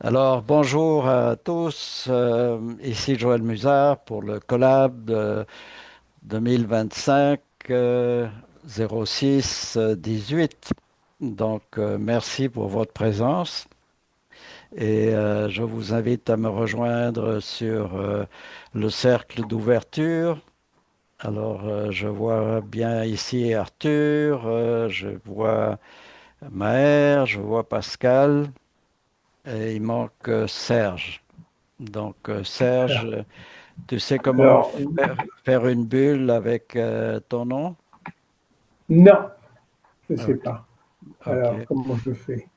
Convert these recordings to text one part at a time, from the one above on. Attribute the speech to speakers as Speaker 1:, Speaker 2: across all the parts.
Speaker 1: Alors, bonjour à tous. Ici Joël Musard pour le collab de 2025 06 18. Donc, merci pour votre présence et je vous invite à me rejoindre sur le cercle d'ouverture. Alors, je vois bien ici Arthur, je vois Maher, je vois Pascal et il manque Serge. Donc, Serge,
Speaker 2: Alors,
Speaker 1: tu sais comment
Speaker 2: alors,
Speaker 1: faire une bulle avec ton nom?
Speaker 2: non, je ne sais
Speaker 1: Ok,
Speaker 2: pas. Alors,
Speaker 1: ok.
Speaker 2: comment je fais?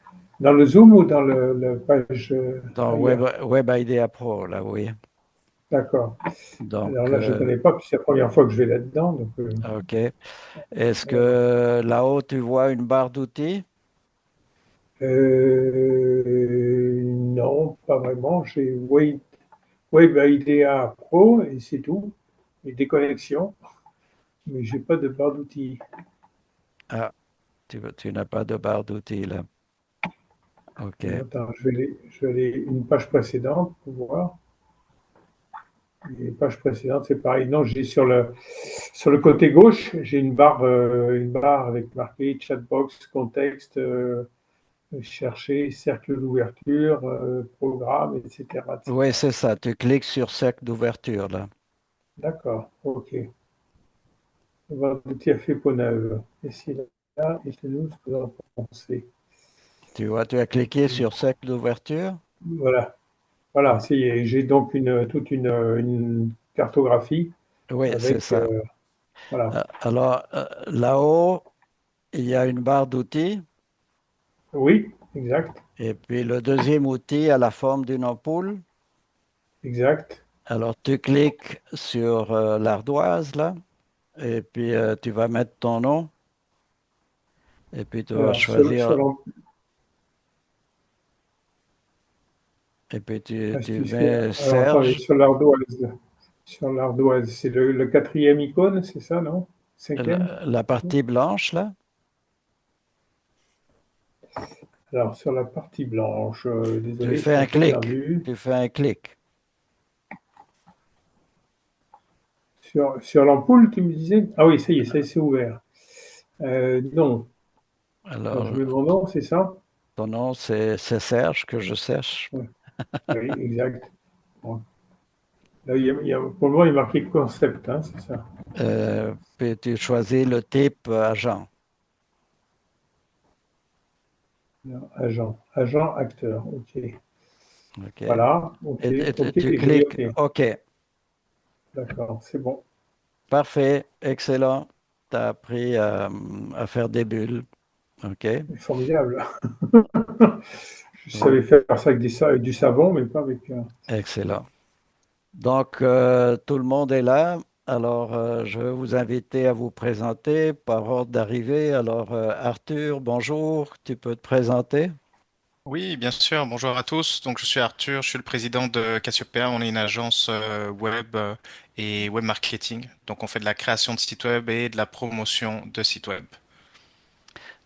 Speaker 2: Dans le Zoom ou dans le page
Speaker 1: Dans
Speaker 2: ailleurs?
Speaker 1: Web IDEA Pro, là, oui.
Speaker 2: D'accord.
Speaker 1: Donc,
Speaker 2: Alors là, je ne connais pas, puis c'est la première fois que je vais là-dedans. Donc,
Speaker 1: ok. Est-ce
Speaker 2: alors,
Speaker 1: que là-haut, tu vois une barre d'outils?
Speaker 2: non, pas vraiment. J'ai Web IDEA Pro et c'est tout. Et des connexions, mais j'ai pas de barre d'outils.
Speaker 1: Ah, tu n'as pas de barre d'outils, là. Ok.
Speaker 2: Attends, je vais aller une page précédente pour voir. Les pages précédentes, c'est pareil. Non, j'ai sur le côté gauche, j'ai une barre avec marqué chatbox, contexte, chercher, cercle d'ouverture, programme, etc.,
Speaker 1: Oui,
Speaker 2: etc.
Speaker 1: c'est ça. Tu cliques sur cercle d'ouverture, là.
Speaker 2: D'accord, ok. On va aboutir à fait Poneuve. Et c'est là, et c'est nous ce que vous en pensez.
Speaker 1: Tu vois, tu as cliqué sur cercle d'ouverture?
Speaker 2: Voilà, voilà,
Speaker 1: Ok.
Speaker 2: ça y est, j'ai donc toute une cartographie
Speaker 1: Oui, c'est
Speaker 2: avec,
Speaker 1: ça.
Speaker 2: voilà.
Speaker 1: Alors, là-haut, il y a une barre d'outils.
Speaker 2: Oui, exact,
Speaker 1: Et puis le deuxième outil a la forme d'une ampoule.
Speaker 2: exact.
Speaker 1: Alors tu cliques sur l'ardoise là, et puis tu vas mettre ton nom, et puis tu vas
Speaker 2: Alors, sur
Speaker 1: choisir,
Speaker 2: l'en-
Speaker 1: et puis tu
Speaker 2: Excusez,
Speaker 1: mets
Speaker 2: alors attendez,
Speaker 1: Serge.
Speaker 2: sur l'ardoise, c'est le quatrième icône, c'est ça, non? Cinquième?
Speaker 1: La partie blanche là,
Speaker 2: Alors, sur la partie blanche,
Speaker 1: tu
Speaker 2: désolé, je
Speaker 1: fais
Speaker 2: suis un
Speaker 1: un
Speaker 2: peu
Speaker 1: clic.
Speaker 2: perdu.
Speaker 1: Tu fais un clic.
Speaker 2: Sur l'ampoule, tu me disais? Ah oui, ça y est, ça c'est ouvert. Non. Donc, je
Speaker 1: Alors
Speaker 2: mets mon nom, c'est ça?
Speaker 1: ton nom c'est Serge que je cherche.
Speaker 2: Ouais. Oui, exact. Bon. Là, pour le moment, il est marqué concept, hein, c'est ça.
Speaker 1: Puis tu choisis le type agent.
Speaker 2: Non, agent, acteur, ok.
Speaker 1: OK?
Speaker 2: Voilà, ok, ok,
Speaker 1: Tu
Speaker 2: et j'ai mis
Speaker 1: cliques
Speaker 2: ok.
Speaker 1: OK.
Speaker 2: D'accord, c'est bon.
Speaker 1: Parfait, excellent. Tu as appris à faire des bulles. OK?
Speaker 2: Formidable. Je
Speaker 1: Oui,
Speaker 2: savais faire ça avec du savon, mais pas avec.
Speaker 1: excellent. Donc, tout le monde est là. Alors, je vais vous inviter à vous présenter par ordre d'arrivée. Alors, Arthur, bonjour, tu peux te présenter?
Speaker 3: Oui, bien sûr. Bonjour à tous. Donc, je suis Arthur, je suis le président de Cassiopeia. On est une agence web et web marketing. Donc, on fait de la création de sites web et de la promotion de sites web.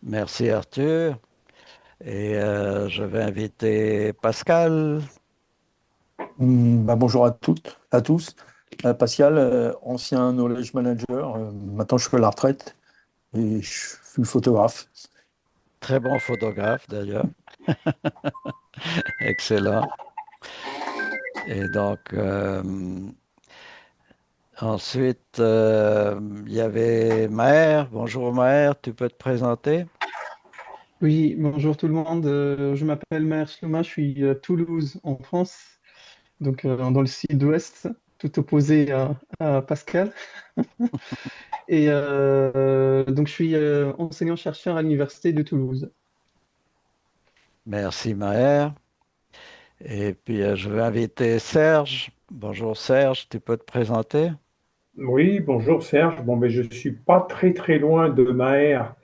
Speaker 1: Merci, Arthur. Et je vais inviter Pascal.
Speaker 4: Bonjour à toutes, à tous. Pascal, ancien knowledge manager. Maintenant, je suis à la retraite et je suis photographe.
Speaker 1: Très bon photographe, d'ailleurs. Excellent. Et donc, ensuite, il y avait Maher. Bonjour, Maher, tu peux te présenter?
Speaker 5: Oui, bonjour tout le monde. Je m'appelle Maher Slouma, je suis à Toulouse, en France, donc dans le sud-ouest, tout opposé à Pascal. Et donc je suis enseignant-chercheur à l'université de Toulouse.
Speaker 1: Merci, Maher. Et puis, je vais inviter Serge. Bonjour Serge, tu peux te présenter?
Speaker 2: Oui, bonjour Serge. Bon, mais je suis pas très très loin de Maher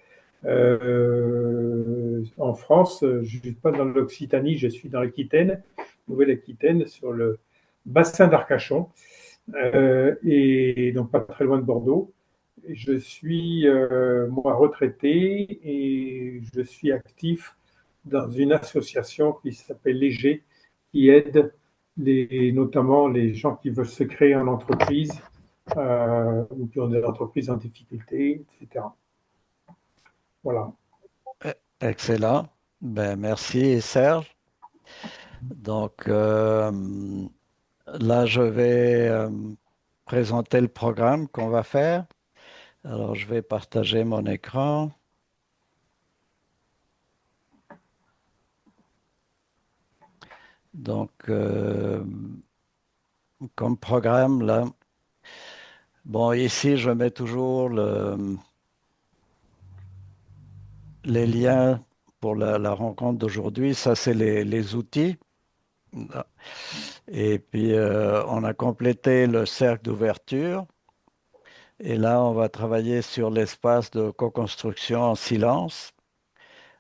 Speaker 2: en France. Je suis pas dans l'Occitanie, je suis dans l'Aquitaine, Nouvelle-Aquitaine, sur le bassin d'Arcachon, et donc pas très loin de Bordeaux. Je suis moi retraité et je suis actif dans une association qui s'appelle Léger, qui aide notamment les gens qui veulent se créer en entreprise ou qui ont des entreprises en difficulté, etc. Voilà.
Speaker 1: Excellent. Ben, merci, Serge. Donc, là, je vais présenter le programme qu'on va faire. Alors, je vais partager mon écran. Donc, comme programme, là, bon, ici, je mets toujours les liens pour la rencontre d'aujourd'hui. Ça, c'est les outils. Et puis, on a complété le cercle d'ouverture. Et là, on va travailler sur l'espace de co-construction en silence.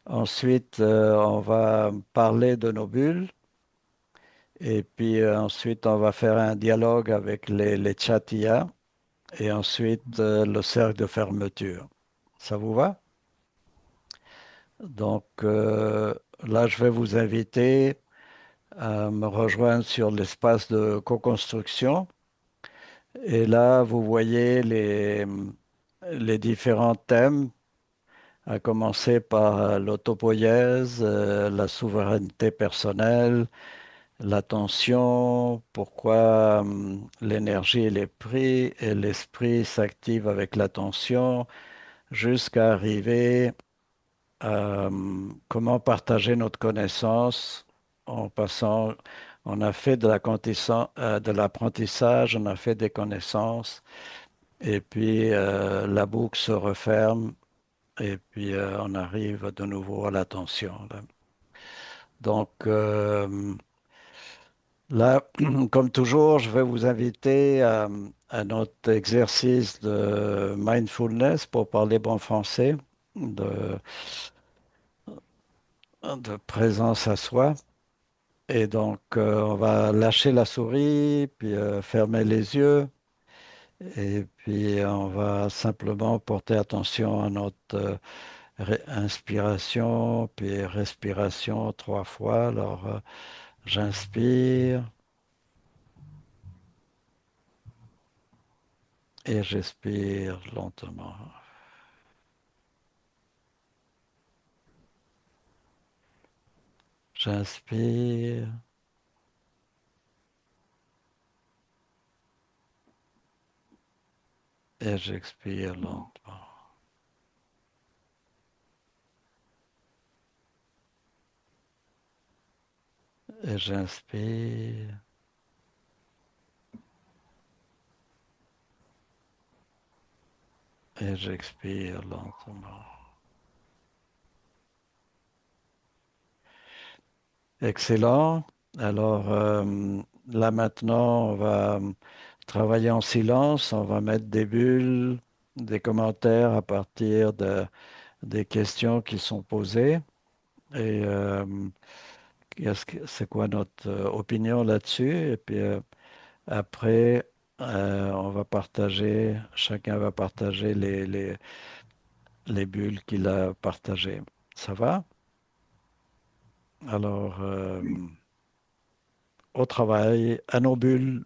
Speaker 1: Ensuite, on va parler de nos bulles. Et puis ensuite, on va faire un dialogue avec les chats IA. Et ensuite, le cercle de fermeture. Ça vous va? Donc là, je vais vous inviter à me rejoindre sur l'espace de co-construction. Et là, vous voyez les différents thèmes, à commencer par l'autopoïèse, la souveraineté personnelle, l'attention, pourquoi l'énergie et l'esprit s'activent avec l'attention, jusqu'à arriver à comment partager notre connaissance en passant, on a fait de l'apprentissage, on a fait des connaissances, et puis la boucle se referme, et puis on arrive de nouveau à l'attention, là. Donc là, comme toujours, je vais vous inviter à notre exercice de mindfulness pour parler bon français, de, de présence à soi. Et donc, on va lâcher la souris, puis fermer les yeux, et puis on va simplement porter attention à notre inspiration, puis respiration 3 fois. Alors, j'inspire et j'expire lentement. J'inspire et j'expire lentement. Et j'inspire et j'expire lentement. Excellent. Alors là maintenant, on va travailler en silence. On va mettre des bulles, des commentaires à partir des questions qui sont posées. Et c'est quoi notre opinion là-dessus? Et puis après, on va partager, chacun va partager les bulles qu'il a partagées. Ça va? Alors, au travail, à nos bulles.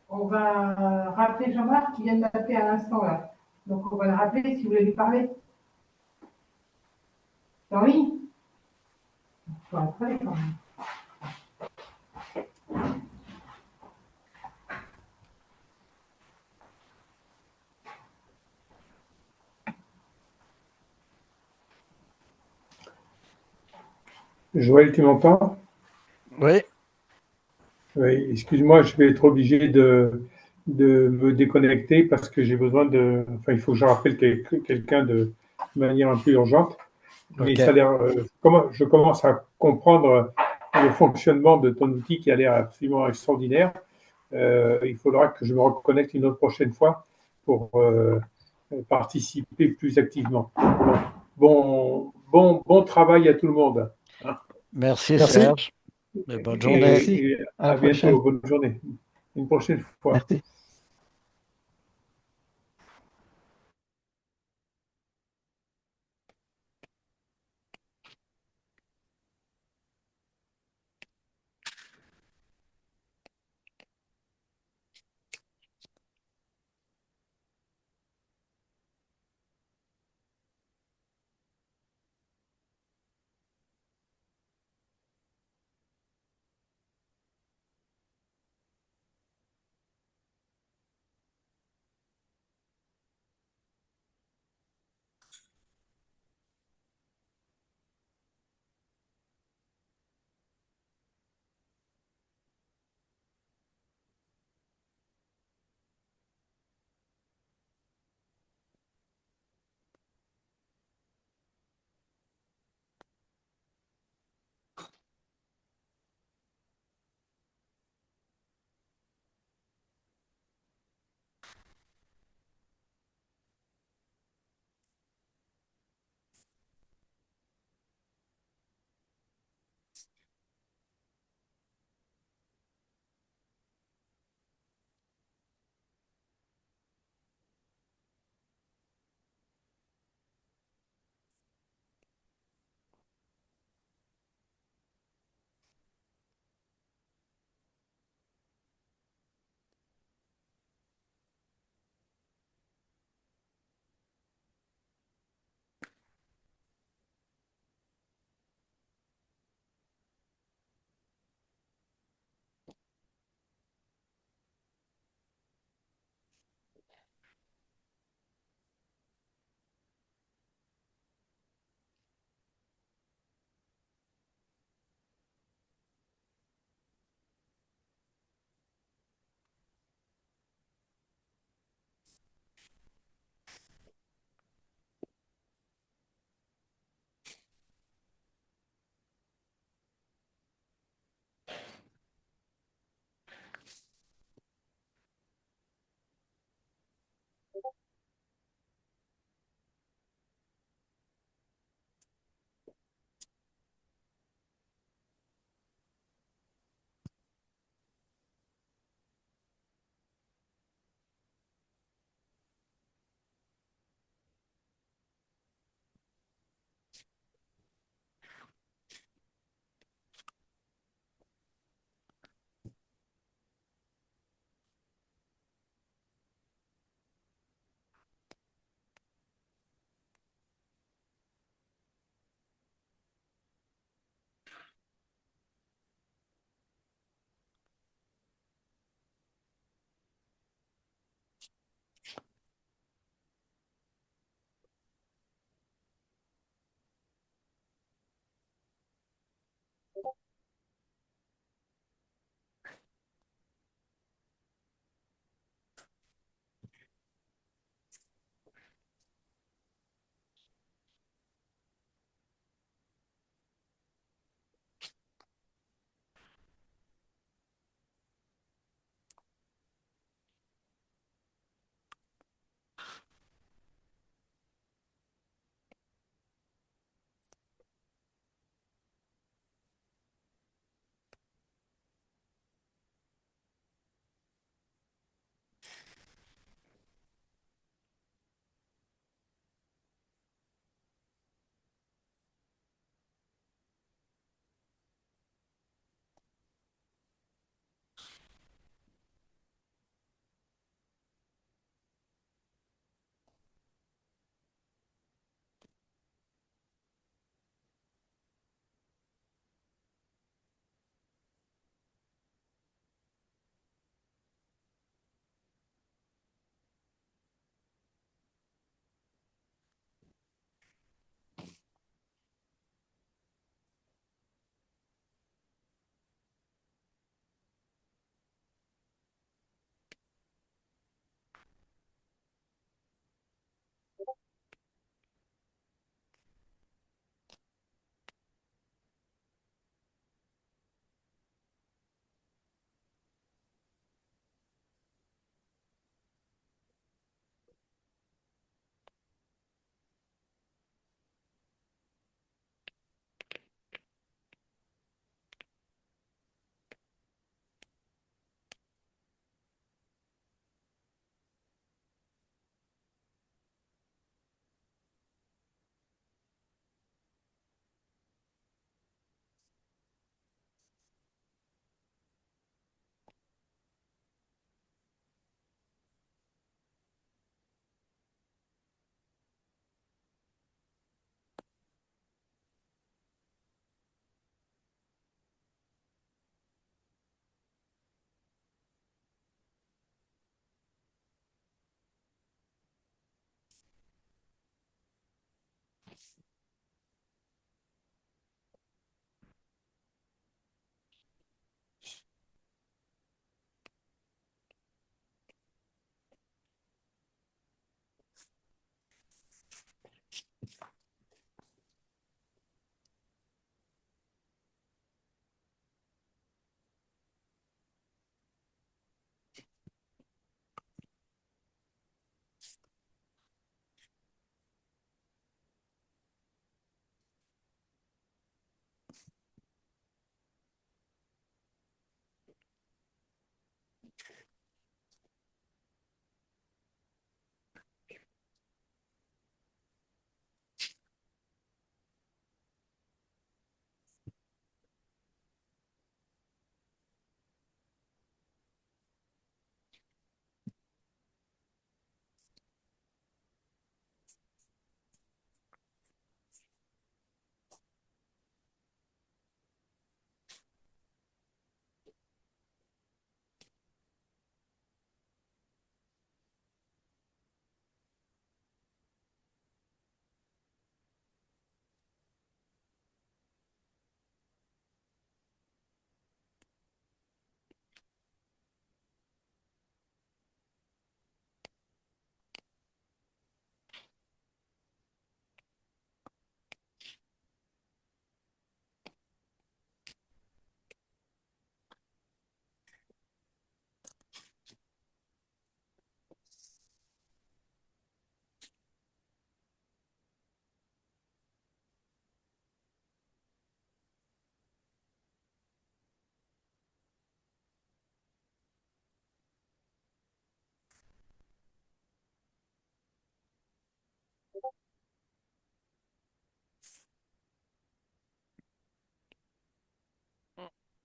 Speaker 6: On va rappeler Jean-Marc qui vient de m'appeler à l'instant là. Donc on va le rappeler si vous voulez lui parler. Oui. Faut rappeler, quand même.
Speaker 2: Joël, tu m'entends?
Speaker 1: Oui,
Speaker 2: Oui, excuse-moi, je vais être obligé de me déconnecter parce que j'ai besoin de. Enfin, il faut que je rappelle quelqu'un de manière un peu urgente. Mais
Speaker 1: ok.
Speaker 2: ça a l'air. Je commence à comprendre le fonctionnement de ton outil qui a l'air absolument extraordinaire. Il faudra que je me reconnecte une autre prochaine fois pour participer plus activement. Bon travail à tout le monde. Hein.
Speaker 1: Merci
Speaker 4: Merci.
Speaker 1: Serge et bonne journée.
Speaker 5: Merci.
Speaker 2: Et
Speaker 5: À la
Speaker 2: à bientôt.
Speaker 5: prochaine.
Speaker 2: Bonne journée. Une prochaine fois.
Speaker 5: Merci.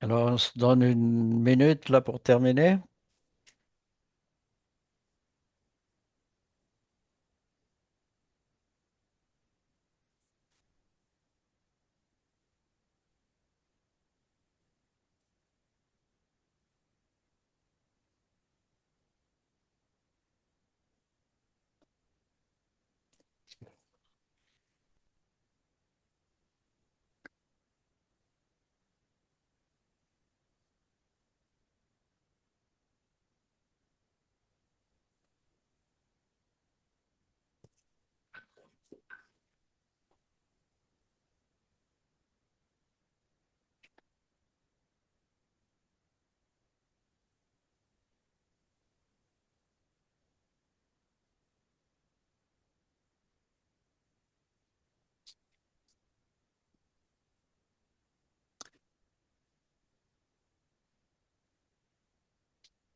Speaker 1: Alors, on se donne une minute là pour terminer.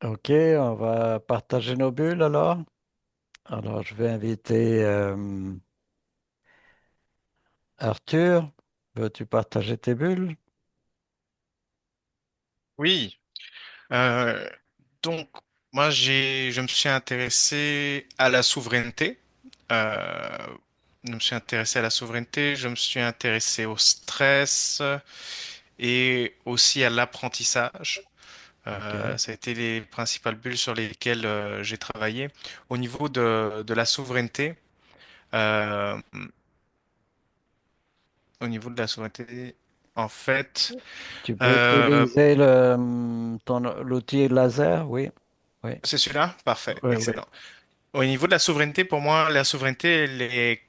Speaker 1: OK, on va partager nos bulles alors. Alors, je vais inviter Arthur. Veux-tu partager tes bulles?
Speaker 3: Oui. Euh, donc, moi, je me suis intéressé à la souveraineté. Euh, je me suis intéressé à la souveraineté, je me suis intéressé au stress et aussi à l'apprentissage.
Speaker 1: OK.
Speaker 3: Ça a été les principales bulles sur lesquelles j'ai travaillé. Au niveau de la souveraineté, euh, au niveau de la souveraineté, en fait,
Speaker 1: Tu peux
Speaker 3: euh,
Speaker 1: utiliser l'outil laser? Oui. Oui.
Speaker 3: c'est celui-là? Parfait,
Speaker 1: Oui, oui.
Speaker 3: excellent. Au niveau de la souveraineté, pour moi, la souveraineté, elle est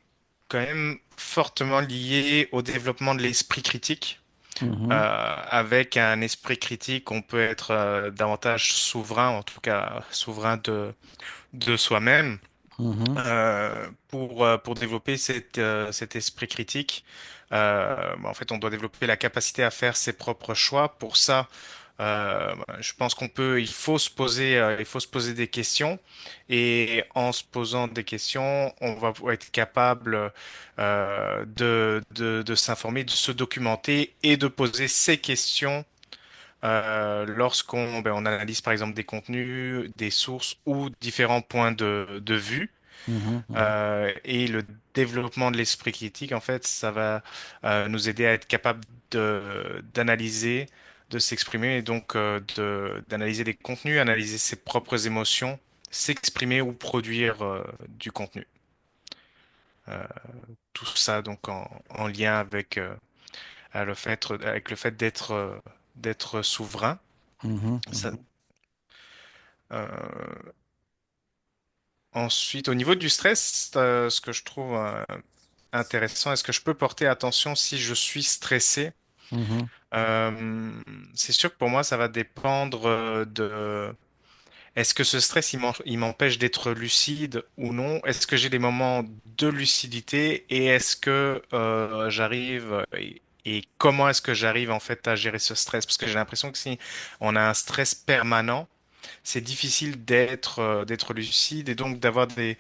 Speaker 3: quand même fortement liée au développement de l'esprit critique.
Speaker 1: Mhm,
Speaker 3: Avec un esprit critique, on peut être davantage souverain, en tout cas souverain de soi-même.
Speaker 1: mhm,
Speaker 3: Pour développer cet esprit critique, en fait, on doit développer la capacité à faire ses propres choix. Pour ça, je pense il faut se poser des questions. Et en se posant des questions, on va être capable de s'informer, de se documenter et de poser ces questions on analyse par exemple des contenus, des sources ou différents points de vue.
Speaker 1: mhm, mhm,
Speaker 3: Et le développement de l'esprit critique, en fait, ça va nous aider à être capable d'analyser, de s'exprimer et donc d'analyser des contenus, analyser ses propres émotions, s'exprimer ou produire du contenu. Euh, Tout ça donc en lien avec le fait d'être souverain.
Speaker 1: mhm,
Speaker 3: Ça,
Speaker 1: mhm,
Speaker 3: euh, Ensuite, au niveau du stress, ce que je trouve intéressant, est-ce que je peux porter attention si je suis stressé?
Speaker 1: mhm,
Speaker 3: Euh, c'est sûr que pour moi, ça va dépendre de est-ce que ce stress il m'empêche d'être lucide ou non? Est-ce que j'ai des moments de lucidité et est-ce que j'arrive et comment est-ce que j'arrive en fait à gérer ce stress? Parce que j'ai l'impression que si on a un stress permanent, c'est difficile d'être lucide et donc d'avoir des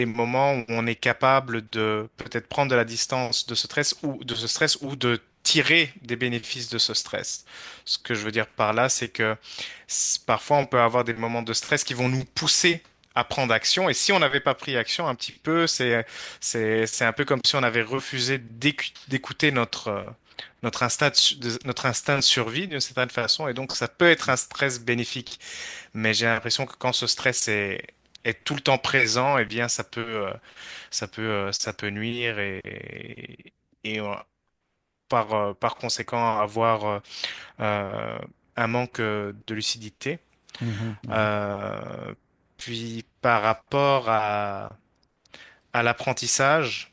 Speaker 3: moments où on est capable de peut-être prendre de la distance de ce stress ou de tirer des bénéfices de ce stress. Ce que je veux dire par là, c'est que parfois on peut avoir des moments de stress qui vont nous pousser à prendre action. Et si on n'avait pas pris action un petit peu, c'est un peu comme si on avait refusé d'écouter notre instinct de survie d'une certaine façon. Et donc ça peut être un stress bénéfique. Mais j'ai l'impression que quand ce stress est tout le temps présent, eh bien, ça peut nuire et par conséquent avoir un manque de lucidité.
Speaker 1: mhm, mhm,
Speaker 3: Euh, Puis par rapport à l'apprentissage,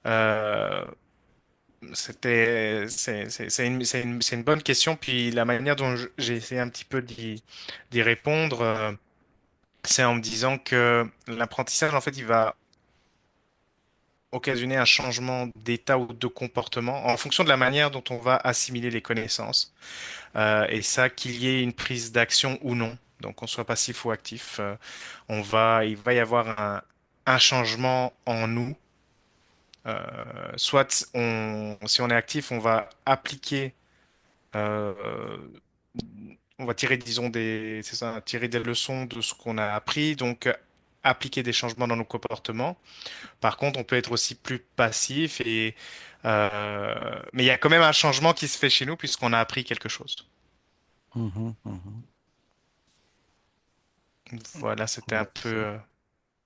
Speaker 3: euh, c'est une bonne question. Puis la manière dont j'ai essayé un petit peu d'y répondre. C'est en me disant que l'apprentissage, en fait, il va occasionner un changement d'état ou de comportement en fonction de la manière dont on va assimiler les connaissances. Et ça, qu'il y ait une prise d'action ou non, donc qu'on soit passif ou actif, il va y avoir un changement en nous. Si on est actif, on va appliquer euh, on va tirer, disons, c'est ça, tirer des leçons de ce qu'on a appris, donc appliquer des changements dans nos comportements. Par contre, on peut être aussi plus passif mais il y a quand même un changement qui se fait chez nous puisqu'on a appris quelque chose.
Speaker 1: Mhm, mhm.
Speaker 3: Voilà, c'était un peu.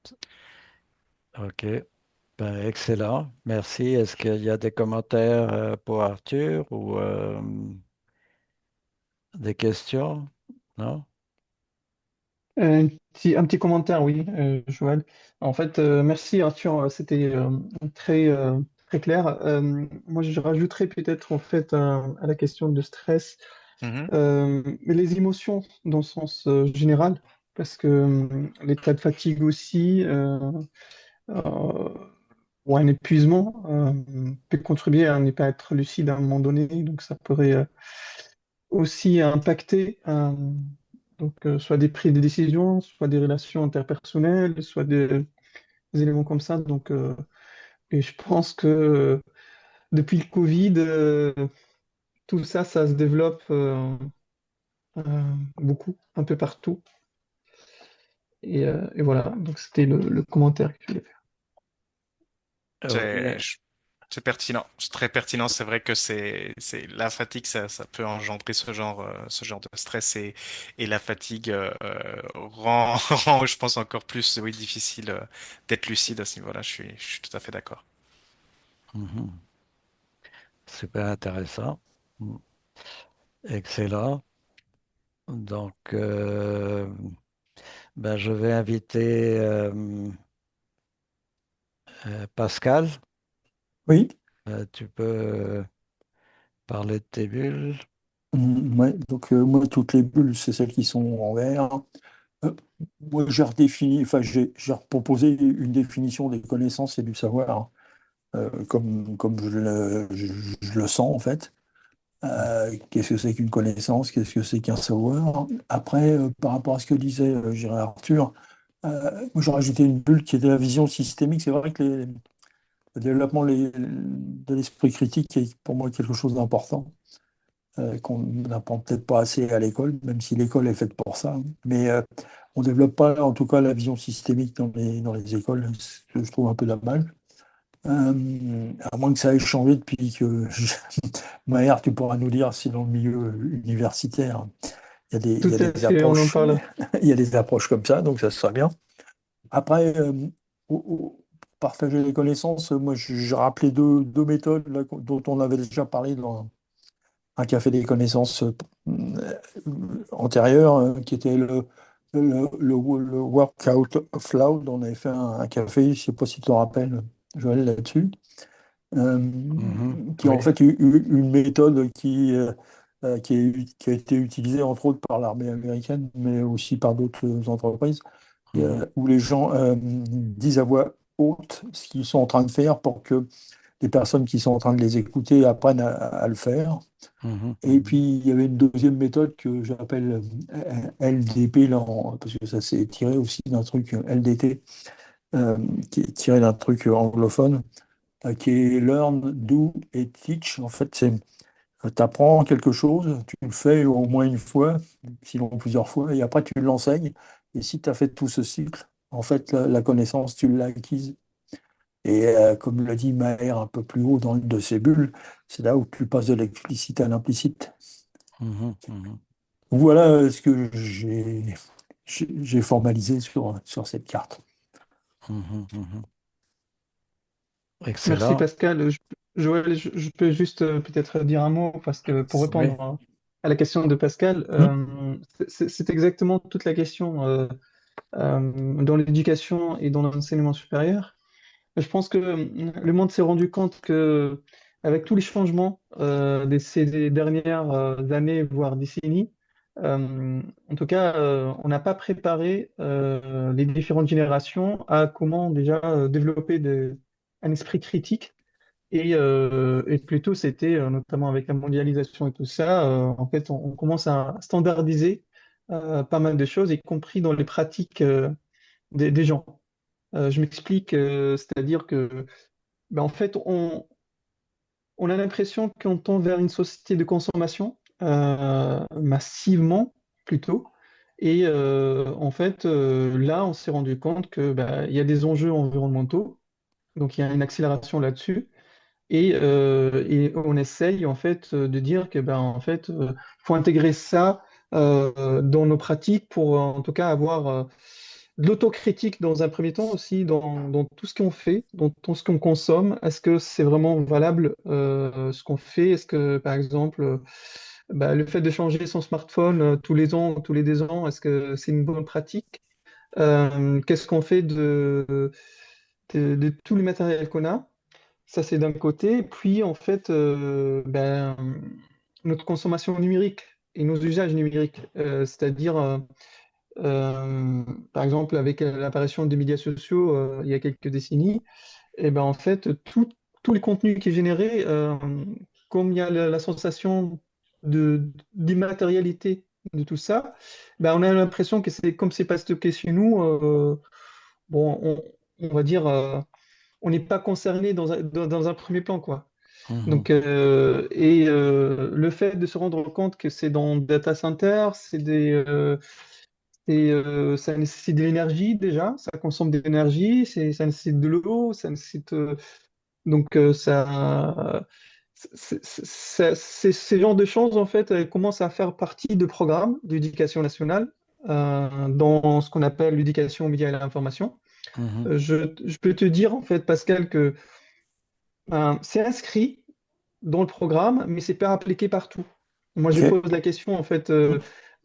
Speaker 1: Merci. OK. Ben, excellent. Merci. Est-ce qu'il y a des commentaires pour Arthur ou des questions? Non?
Speaker 5: Un petit commentaire, oui, Joël. En fait, merci Arthur, c'était très, très clair. Moi, je rajouterais peut-être en fait à la question de stress,
Speaker 3: Mhm.
Speaker 5: mais les émotions dans le sens général, parce que l'état de fatigue aussi, euh, ou un épuisement peut contribuer à ne pas être lucide à un moment donné, donc ça pourrait aussi impacter soit des prises de décision, soit des relations interpersonnelles, soit des éléments comme ça. Et je pense que depuis le Covid, tout ça, ça se développe beaucoup, un peu partout. Et voilà, donc c'était le commentaire que je voulais faire.
Speaker 3: C'est
Speaker 1: Oui.
Speaker 3: c'est pertinent, c'est très pertinent. C'est vrai que c'est la fatigue, ça peut engendrer ce genre de stress et la fatigue rend, je pense, encore plus, oui, difficile d'être lucide à ce niveau-là. Je suis tout à fait d'accord.
Speaker 1: Mhm. Super intéressant. Mm. Excellent. Donc, ben, je vais inviter Pascal.
Speaker 4: Oui.
Speaker 1: Tu peux parler de tes bulles.
Speaker 4: Ouais. Donc, moi, toutes les bulles, c'est celles qui sont en vert. Euh, Moi, j'ai redéfini, enfin, j'ai proposé une définition des connaissances et du savoir, comme je le sens, en fait. Qu'est-ce que c'est qu'une connaissance? Qu'est-ce que c'est qu'un savoir? Après, par rapport à ce que disait Gérard Arthur, moi, j'aurais rajouté une bulle qui était la vision systémique. C'est vrai que le développement de l'esprit critique est pour moi quelque chose d'important, qu'on n'apprend peut-être pas assez à l'école, même si l'école est faite pour ça. Mais on ne développe pas, en tout cas, la vision systémique dans les écoles, ce que je trouve un peu dommage. À moins que ça ait changé depuis que Maher, tu pourras nous dire si dans le milieu universitaire, il
Speaker 5: Tout
Speaker 4: y a
Speaker 5: à
Speaker 4: des
Speaker 5: fait, on en
Speaker 4: approches,
Speaker 5: parle.
Speaker 4: il y a des approches comme ça, donc ça serait bien. Après, pour partager les connaissances, moi j'ai rappelé deux méthodes là, dont on avait déjà parlé dans un café des connaissances antérieur, qui était le workout of loud. On avait fait un café, je ne sais pas si tu te rappelles, Joël, là-dessus.
Speaker 1: Mhm.
Speaker 4: Qui est en
Speaker 1: Oui.
Speaker 4: fait une méthode qui a été utilisée entre autres par l'armée américaine, mais aussi par d'autres entreprises,
Speaker 1: Mhm.
Speaker 4: où les gens disent à voix haute ce qu'ils sont en train de faire pour que les personnes qui sont en train de les écouter apprennent à le faire.
Speaker 1: Mhm.
Speaker 4: Et puis,
Speaker 1: Mhm.
Speaker 4: il y avait une deuxième méthode que j'appelle LDP, là, parce que ça s'est tiré aussi d'un truc LDT, euh, qui est tiré d'un truc anglophone, qui est Learn, Do et Teach. En fait, c'est tu apprends quelque chose, tu le fais au moins une fois, sinon plusieurs fois, et après tu l'enseignes. Et si tu as fait tout ce cycle, en fait, la connaissance, tu l'as acquise. Et comme l'a dit Maher un peu plus haut dans une de ses bulles, c'est là où tu passes de l'explicite à l'implicite.
Speaker 1: Mhm. Mhm.
Speaker 4: Voilà ce que j'ai formalisé sur cette carte.
Speaker 1: Mhm. Mhm.
Speaker 5: Merci
Speaker 1: Excellent.
Speaker 5: Pascal. Joël, je peux juste peut-être dire un mot parce que pour
Speaker 1: Oui.
Speaker 5: répondre à la question de Pascal,
Speaker 4: Hmm.
Speaker 5: c'est exactement toute la question dans l'éducation et dans l'enseignement supérieur. Je pense que le monde s'est rendu compte que avec tous les changements ces dernières années, voire décennies, en tout cas, on n'a pas préparé les différentes générations à comment déjà développer un esprit critique et plutôt, c'était notamment avec la mondialisation et tout ça, en fait, on commence à standardiser pas mal de choses, y compris dans les pratiques des gens. Je m'explique, c'est-à-dire que, ben, en fait, on a l'impression qu'on tend vers une société de consommation massivement plutôt. Et en fait, là, on s'est rendu compte que bah, il y a des enjeux environnementaux, donc il y a une accélération là-dessus. Et on essaye en fait de dire que ben en fait faut intégrer ça dans nos pratiques pour en tout cas avoir de l'autocritique dans un premier temps aussi dans tout ce qu'on fait, dans tout ce qu'on consomme. Est-ce que c'est vraiment valable ce qu'on fait? Est-ce que par exemple bah, le fait de changer son smartphone tous les ans, tous les 2 ans, est-ce que c'est une bonne pratique? Qu'est-ce qu'on fait de tout le matériel qu'on a? Ça, c'est d'un côté. Puis, en fait, notre consommation numérique et nos usages numériques, c'est-à-dire, par exemple, avec l'apparition des médias sociaux il y a quelques décennies, et ben, en fait, tout le contenu qui est généré, comme il y a la sensation d'immatérialité de tout ça, ben, on a l'impression que c'est comme c'est pas stocké chez nous, bon, on va dire. On n'est pas concerné dans un premier plan, quoi.
Speaker 1: Mhm.
Speaker 5: Donc, le fait de se rendre compte que c'est dans data center, ça nécessite de l'énergie déjà, ça consomme de l'énergie, ça nécessite de l'eau, ça nécessite donc ces genres de choses en fait elles commencent à faire partie de programmes d'éducation nationale dans ce qu'on appelle l'éducation aux médias et à l'information.
Speaker 1: Mhm.
Speaker 5: Je peux te dire en fait Pascal que c'est inscrit dans le programme, mais c'est pas appliqué partout. Moi, je
Speaker 4: Ok.
Speaker 5: pose la question en fait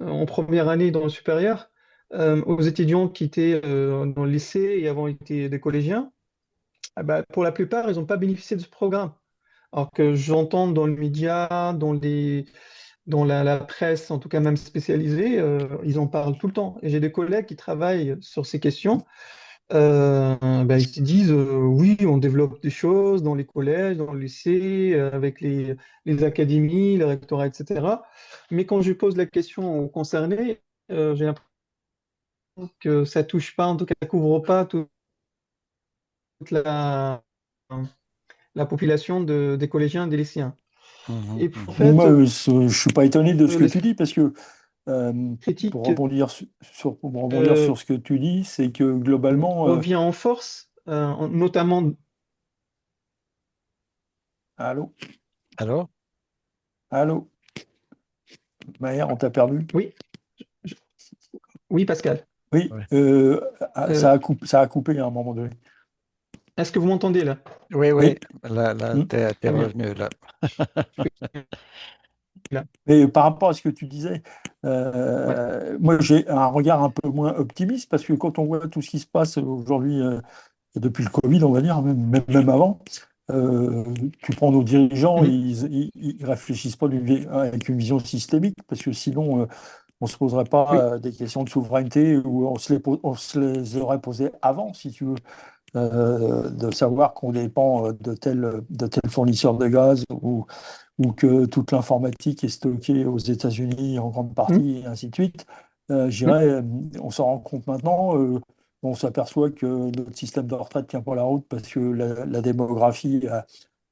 Speaker 5: en première année dans le supérieur aux étudiants qui étaient dans le lycée et avant étaient des collégiens. Ah bah, pour la plupart, ils n'ont pas bénéficié de ce programme. Alors que j'entends dans le média, dans la presse, en tout cas même spécialisée, ils en parlent tout le temps. Et j'ai des collègues qui travaillent sur ces questions ils se disent oui, on développe des choses dans les collèges, dans le lycée, avec les académies, les rectorats, etc. Mais quand je pose la question aux concernés, j'ai l'impression que ça touche pas, en tout cas, ça couvre pas toute la population des collégiens et des lycéens.
Speaker 1: Mhm.
Speaker 5: Et puis, en
Speaker 1: Mhm.
Speaker 5: fait,
Speaker 4: Moi, je suis pas étonné de ce que tu
Speaker 5: l'esprit
Speaker 4: dis parce que pour
Speaker 5: critique
Speaker 4: rebondir pour rebondir
Speaker 5: euh,
Speaker 4: sur ce que tu dis, c'est que globalement,
Speaker 5: revient en force, notamment.
Speaker 4: allô,
Speaker 1: Allô?
Speaker 4: allô, Maher, on t'a perdu?
Speaker 5: Oui, je- oui, Pascal.
Speaker 4: Oui,
Speaker 1: Ouais.
Speaker 5: Euh,
Speaker 4: ça a coupé à un moment donné.
Speaker 5: est-ce que vous m'entendez là?
Speaker 1: Oui, oui,
Speaker 4: Oui.
Speaker 1: là,
Speaker 4: Hmm.
Speaker 1: t'es
Speaker 5: Très bien.
Speaker 1: revenu là.
Speaker 5: Là.
Speaker 4: Mais par rapport à ce que tu disais,
Speaker 5: Ouais.
Speaker 4: moi j'ai un regard un peu moins optimiste parce que quand on voit tout ce qui se passe aujourd'hui, depuis le Covid, on va dire, même avant, euh, tu prends nos dirigeants,
Speaker 5: Mhm.
Speaker 4: ils réfléchissent pas avec une vision systémique parce que sinon on se poserait
Speaker 5: Oui.
Speaker 4: pas des questions de souveraineté ou on se les aurait posées avant, si tu veux. De savoir qu'on dépend de tel fournisseur de gaz ou que toute l'informatique est stockée aux États-Unis en grande
Speaker 5: Mhm.
Speaker 4: partie, et ainsi de suite. Je
Speaker 5: Mhm.
Speaker 4: dirais, on s'en rend compte maintenant. On s'aperçoit que notre système de retraite tient pas la route parce que la démographie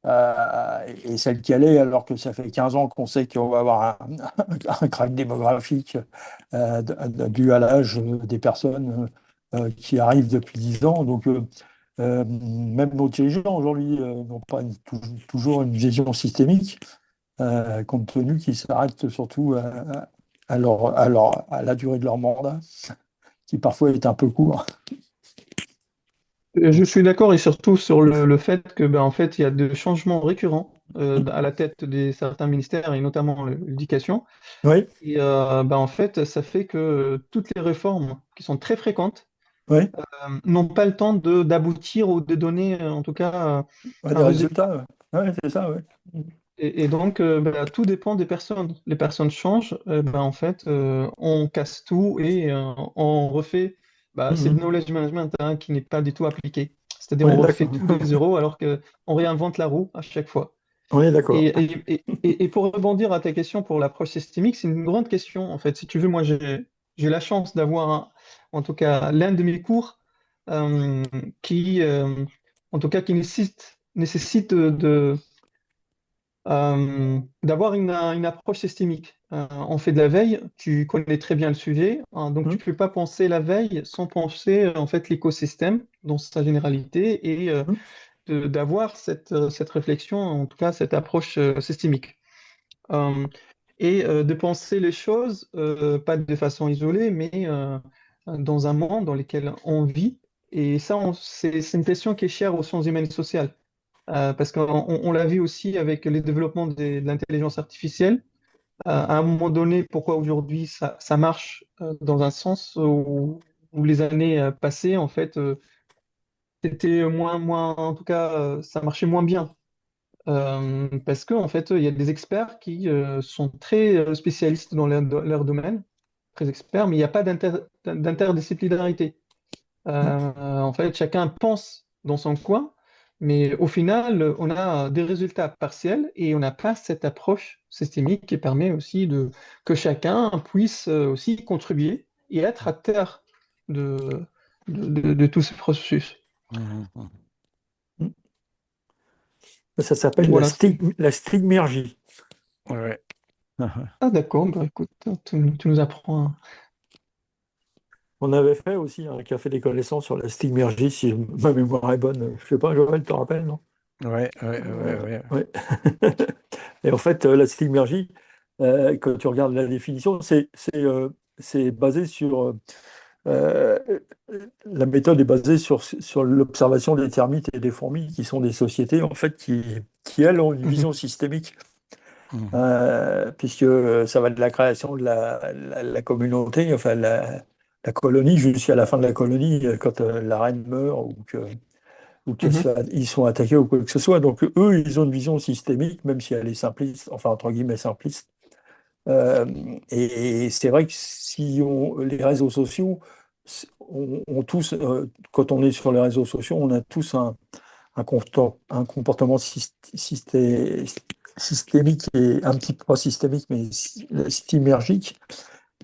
Speaker 4: est celle qu'elle est, alors que ça fait 15 ans qu'on sait qu'on va avoir un crack démographique dû à l'âge des personnes qui arrivent depuis 10 ans. Donc, même nos dirigeants aujourd'hui n'ont pas toujours une vision systémique, compte tenu qu'ils s'arrêtent surtout à la durée de leur mandat, qui parfois est un peu court.
Speaker 5: Je suis d'accord et surtout sur le fait que en fait il y a des changements récurrents à la tête des certains ministères et notamment l'éducation
Speaker 4: Oui,
Speaker 5: et en fait ça fait que toutes les réformes qui sont très fréquentes
Speaker 4: oui,
Speaker 5: n'ont pas le temps d'aboutir ou de donner en tout cas
Speaker 4: ouais,
Speaker 5: un
Speaker 4: des
Speaker 5: résultat.
Speaker 4: résultats. Ouais, c'est ça, ouais.
Speaker 5: Et donc tout dépend des personnes. Les personnes changent, en fait on casse tout et on refait. C'est le
Speaker 4: Mhm.
Speaker 5: knowledge management hein, qui n'est pas du tout appliqué. C'est-à-dire on
Speaker 4: Oui,
Speaker 5: refait
Speaker 4: d'accord.
Speaker 5: tout de zéro alors qu'on réinvente la roue à chaque fois.
Speaker 4: Oui, d'accord.
Speaker 5: Et pour rebondir à ta question pour l'approche systémique, c'est une grande question en fait. Si tu veux, moi j'ai la chance d'avoir en tout cas l'un de mes cours euh, qui en tout cas qui nécessite d'avoir une approche systémique. On fait de la veille, tu connais très bien le sujet, hein, donc tu
Speaker 4: Hum,
Speaker 5: ne peux pas penser la veille sans penser en fait l'écosystème dans sa généralité et
Speaker 4: hum,
Speaker 5: d'avoir cette réflexion, en tout cas cette approche systémique. Euh, de penser les choses, pas de façon isolée, mais dans un monde dans lequel on vit. Et ça, c'est une question qui est chère aux sciences humaines et sociales. Parce qu'on l'a vu aussi avec les développements de l'intelligence artificielle. À un moment donné, pourquoi aujourd'hui ça marche dans un sens où les années passées, en fait, c'était en tout cas, ça marchait moins bien. Parce qu'en fait, il y a des experts qui sont très spécialistes dans leur domaine, très experts, mais il n'y a pas d'interdisciplinarité.
Speaker 4: hum.
Speaker 5: En fait, chacun pense dans son coin, mais au final, on a des résultats partiels et on n'a pas cette approche systémique qui permet aussi que chacun puisse aussi contribuer et être à terre de, de tout ce processus.
Speaker 1: Mhm, mhm.
Speaker 4: Ça s'appelle
Speaker 5: Voilà.
Speaker 4: la stigmergie.
Speaker 1: Ouais.
Speaker 5: Ah d'accord, bah, écoute, tu nous apprends.
Speaker 4: On avait fait aussi un café des connaissances sur la stigmergie, si ma mémoire est bonne. Je sais pas, Joël, tu te rappelles, non?
Speaker 1: Ouais, ouais, ouais, ouais.
Speaker 4: Ouais. Et en fait, la stigmergie, quand tu regardes la définition, c'est basé sur euh, la méthode est basée sur l'observation des termites et des fourmis, qui sont des sociétés en fait qui elles ont une
Speaker 5: Mhm,
Speaker 4: vision systémique,
Speaker 1: Mhm,
Speaker 4: puisque ça va de la création de la communauté, enfin la colonie, jusqu'à la fin de la colonie, quand la reine meurt ou
Speaker 5: mhm.
Speaker 4: ils sont attaqués ou quoi que ce soit. Donc eux, ils ont une vision systémique, même si elle est simpliste, enfin entre guillemets simpliste. Euh, et c'est vrai que si les réseaux sociaux, on tous, quand on est sur les réseaux sociaux, on a tous un comportement systémique et un petit peu pas systémique, mais syménergique,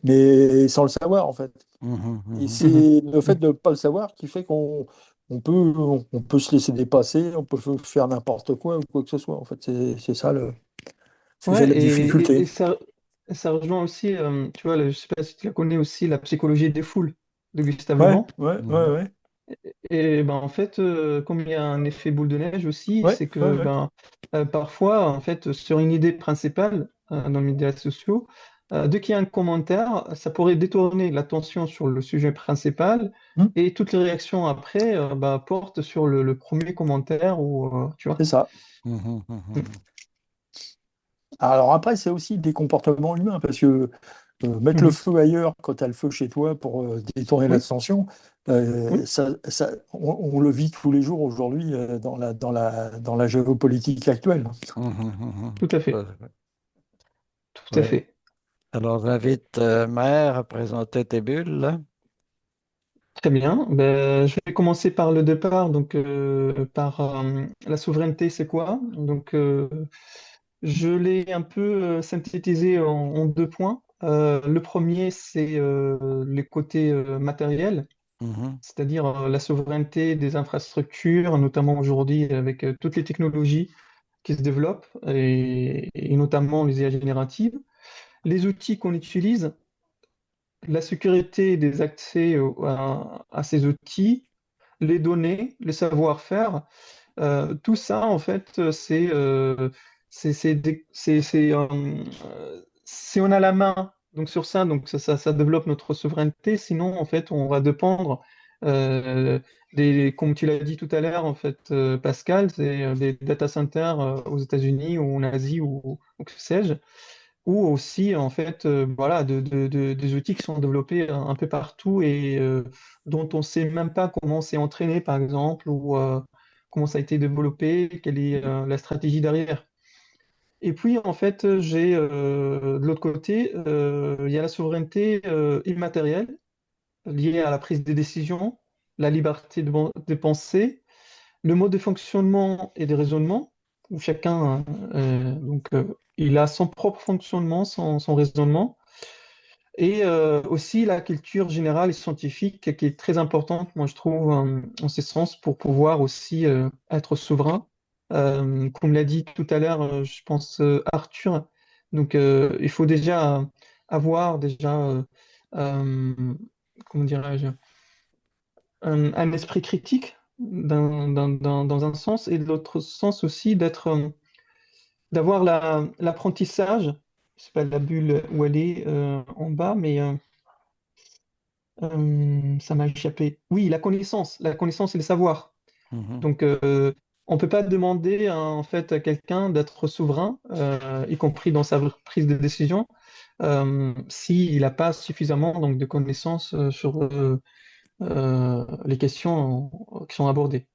Speaker 4: mais sans le savoir en fait.
Speaker 1: mhm,
Speaker 4: Et
Speaker 1: mhm.
Speaker 5: Mhm.
Speaker 4: c'est le fait
Speaker 5: Mhm.
Speaker 4: de ne pas le savoir qui fait qu'on peut se laisser dépasser, on peut faire n'importe quoi ou quoi que ce soit. En fait, c'est ça
Speaker 5: Ouais,
Speaker 4: la difficulté.
Speaker 5: ça rejoint aussi, tu vois, je sais pas si tu la connais aussi, la psychologie des foules de Gustave Le
Speaker 4: Ouais,
Speaker 5: Bon.
Speaker 4: ouais, ouais,
Speaker 1: Mhm.
Speaker 4: ouais,
Speaker 5: Et ben en fait, comme il y a un effet boule de neige aussi,
Speaker 4: ouais,
Speaker 5: c'est
Speaker 4: ouais,
Speaker 5: que
Speaker 4: ouais.
Speaker 5: parfois, en fait, sur une idée principale dans les médias sociaux, dès qu'il y a un commentaire, ça pourrait détourner l'attention sur le sujet principal
Speaker 4: Hmm,
Speaker 5: et toutes les réactions après portent sur le premier commentaire ou tu vois.
Speaker 4: c'est ça.
Speaker 1: Mhm,
Speaker 5: Mm.
Speaker 1: mhm,
Speaker 4: Alors après, c'est aussi des comportements humains, parce que mettre le
Speaker 5: Mhm.
Speaker 4: feu ailleurs quand tu as le feu chez toi pour détourner
Speaker 5: Oui,
Speaker 4: l'attention,
Speaker 5: oui,
Speaker 4: on le vit tous les jours aujourd'hui dans la géopolitique actuelle.
Speaker 1: mhm, mhm.
Speaker 5: tout à
Speaker 1: Tout
Speaker 5: fait,
Speaker 1: à fait.
Speaker 5: tout à
Speaker 1: Ouais.
Speaker 5: fait.
Speaker 1: Alors, j'invite Mère à présenter tes bulles, là.
Speaker 5: Très bien. Ben, je vais commencer par le départ, donc par la souveraineté, c'est quoi? Donc, je l'ai un peu synthétisé en deux points. Le premier, c'est les côtés matériels,
Speaker 1: Mhm,
Speaker 5: c'est-à-dire la souveraineté des infrastructures, notamment aujourd'hui avec toutes les technologies qui se développent et notamment les IA génératives. Les outils qu'on utilise, la sécurité des accès à ces outils, les données, le savoir-faire, tout ça, en fait, si on a la main donc sur ça, donc ça développe notre souveraineté. Sinon, en fait, on va dépendre euh, comme tu l'as dit tout à l'heure, en fait, Pascal, c'est des data centers aux États-Unis ou en Asie ou que sais-je, ou aussi, en fait, voilà, des outils qui sont développés un peu partout et dont on ne sait même pas comment c'est entraîné, par exemple, ou comment ça a été développé, quelle est la stratégie derrière. Et puis, en fait, j'ai de l'autre côté, il y a la souveraineté immatérielle liée à la prise des décisions, la liberté de penser, le mode de fonctionnement et de raisonnement, où chacun, il a son propre fonctionnement, son raisonnement. Et aussi la culture générale et scientifique qui est très importante, moi je trouve, en ce sens, pour pouvoir aussi être souverain Comme l'a dit tout à l'heure, je pense Arthur. Donc, il faut déjà avoir déjà, comment dirais-je, un esprit critique dans un sens et de l'autre sens aussi d'avoir l'apprentissage. C'est pas la bulle où elle est en bas, mais ça m'a échappé. Oui, la connaissance et le savoir.
Speaker 1: Mhm,
Speaker 5: Donc, on ne peut pas demander en fait à quelqu'un d'être souverain, y compris dans sa prise de décision, s'il n'a pas suffisamment donc, de connaissances sur les questions qui sont abordées.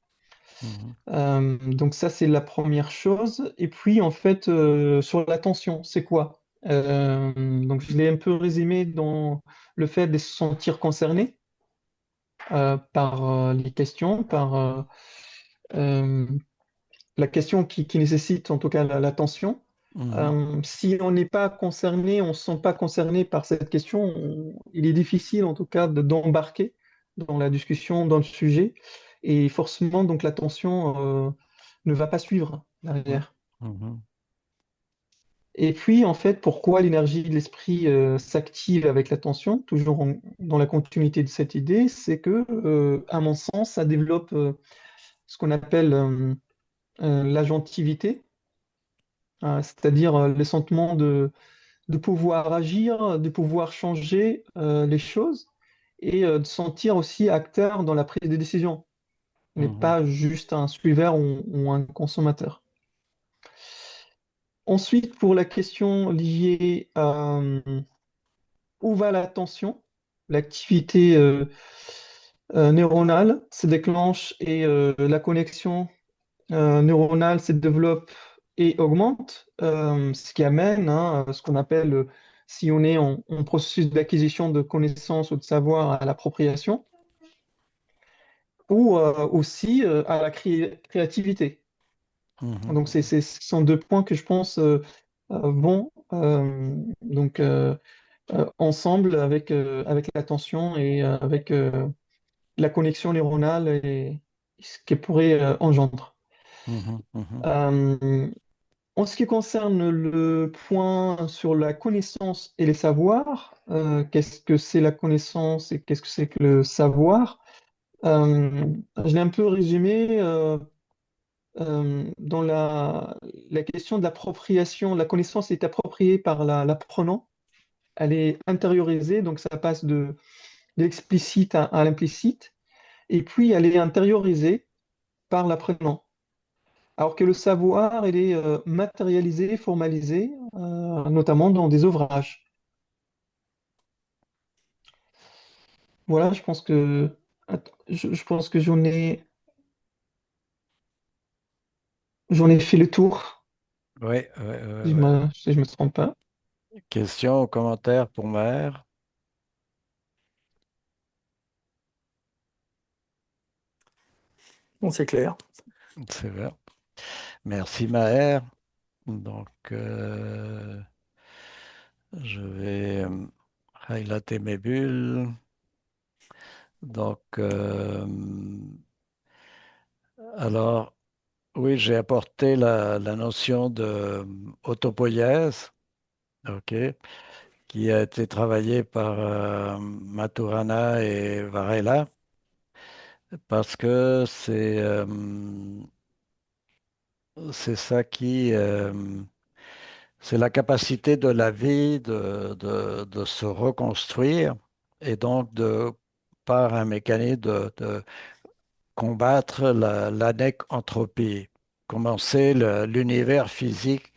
Speaker 1: mhm,
Speaker 5: Donc ça, c'est la première chose. Et puis, en fait, sur l'attention, c'est quoi? Donc, je l'ai un peu résumé dans le fait de se sentir concerné par les questions, par euh, la question qui nécessite en tout cas l'attention.
Speaker 1: mhm,
Speaker 5: Si on n'est pas concerné, on ne se sent pas concerné par cette question, il est difficile en tout cas d'embarquer dans la discussion, dans le sujet, et forcément donc l'attention ne va pas suivre
Speaker 1: mhm,
Speaker 5: derrière.
Speaker 1: mhm,
Speaker 5: Et puis en fait, pourquoi l'énergie de l'esprit s'active avec l'attention, toujours dans la continuité de cette idée, c'est que, à mon sens, ça développe ce qu'on appelle l'agentivité, c'est-à-dire le sentiment de pouvoir agir, de pouvoir changer les choses et de sentir aussi acteur dans la prise de décision, n'est
Speaker 1: mhm,
Speaker 5: pas juste un suiveur ou un consommateur. Ensuite, pour la question liée à où va l'attention, l'activité neuronale se déclenche et la connexion neuronale se développe et augmente, ce qui amène à ce qu'on appelle, si on est en processus d'acquisition de connaissances ou de savoir, à l'appropriation, ou aussi à la créativité.
Speaker 1: mhm,
Speaker 5: Donc, ce sont deux points que je pense vont donc, ensemble avec l'attention et avec la connexion neuronale et ce qu'elle pourrait engendrer.
Speaker 1: mhm, mhm,
Speaker 5: Euh, En ce qui concerne le point sur la connaissance et les savoirs, qu'est-ce que c'est la connaissance et qu'est-ce que c'est que le savoir? Je l'ai un peu résumé dans la question de l'appropriation. La connaissance est appropriée par l'apprenant, elle est intériorisée, donc ça passe de l'explicite à l'implicite, et puis elle est intériorisée par l'apprenant. Alors que le savoir, il est matérialisé, formalisé, notamment dans des ouvrages. Voilà, je pense que, je pense que j'en ai fait le tour,
Speaker 1: oui, oui, oui,
Speaker 5: si
Speaker 1: oui.
Speaker 5: si je me trompe pas.
Speaker 1: Questions ou commentaires pour Maher?
Speaker 4: Bon, c'est clair.
Speaker 1: C'est vrai. Merci Maher. Donc, je vais highlighter mes bulles. Donc, alors, oui, j'ai apporté la notion de autopoïèse, ok, qui a été travaillée par Maturana et Varela, parce que c'est ça qui, c'est la capacité de la vie de se reconstruire et donc par un mécanisme de combattre l'anecentropie. Comment c'est l'univers physique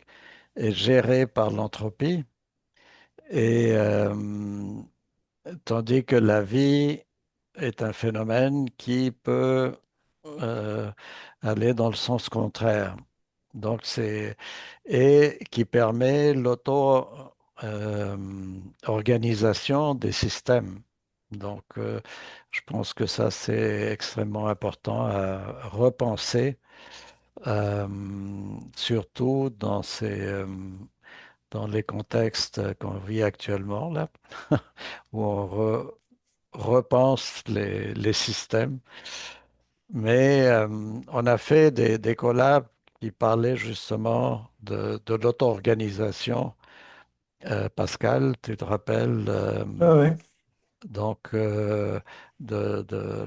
Speaker 1: est géré par l'entropie et tandis que la vie est un phénomène qui peut euh, aller dans le sens contraire. Donc c'est et qui permet l'auto-organisation des systèmes. Donc je pense que ça c'est extrêmement important à repenser, euh, surtout dans les contextes qu'on vit actuellement là, où on repense les systèmes. Mais on a fait des collabs qui parlait justement de l'auto-organisation. Pascal, tu te rappelles,
Speaker 4: Ah ouais.
Speaker 1: donc de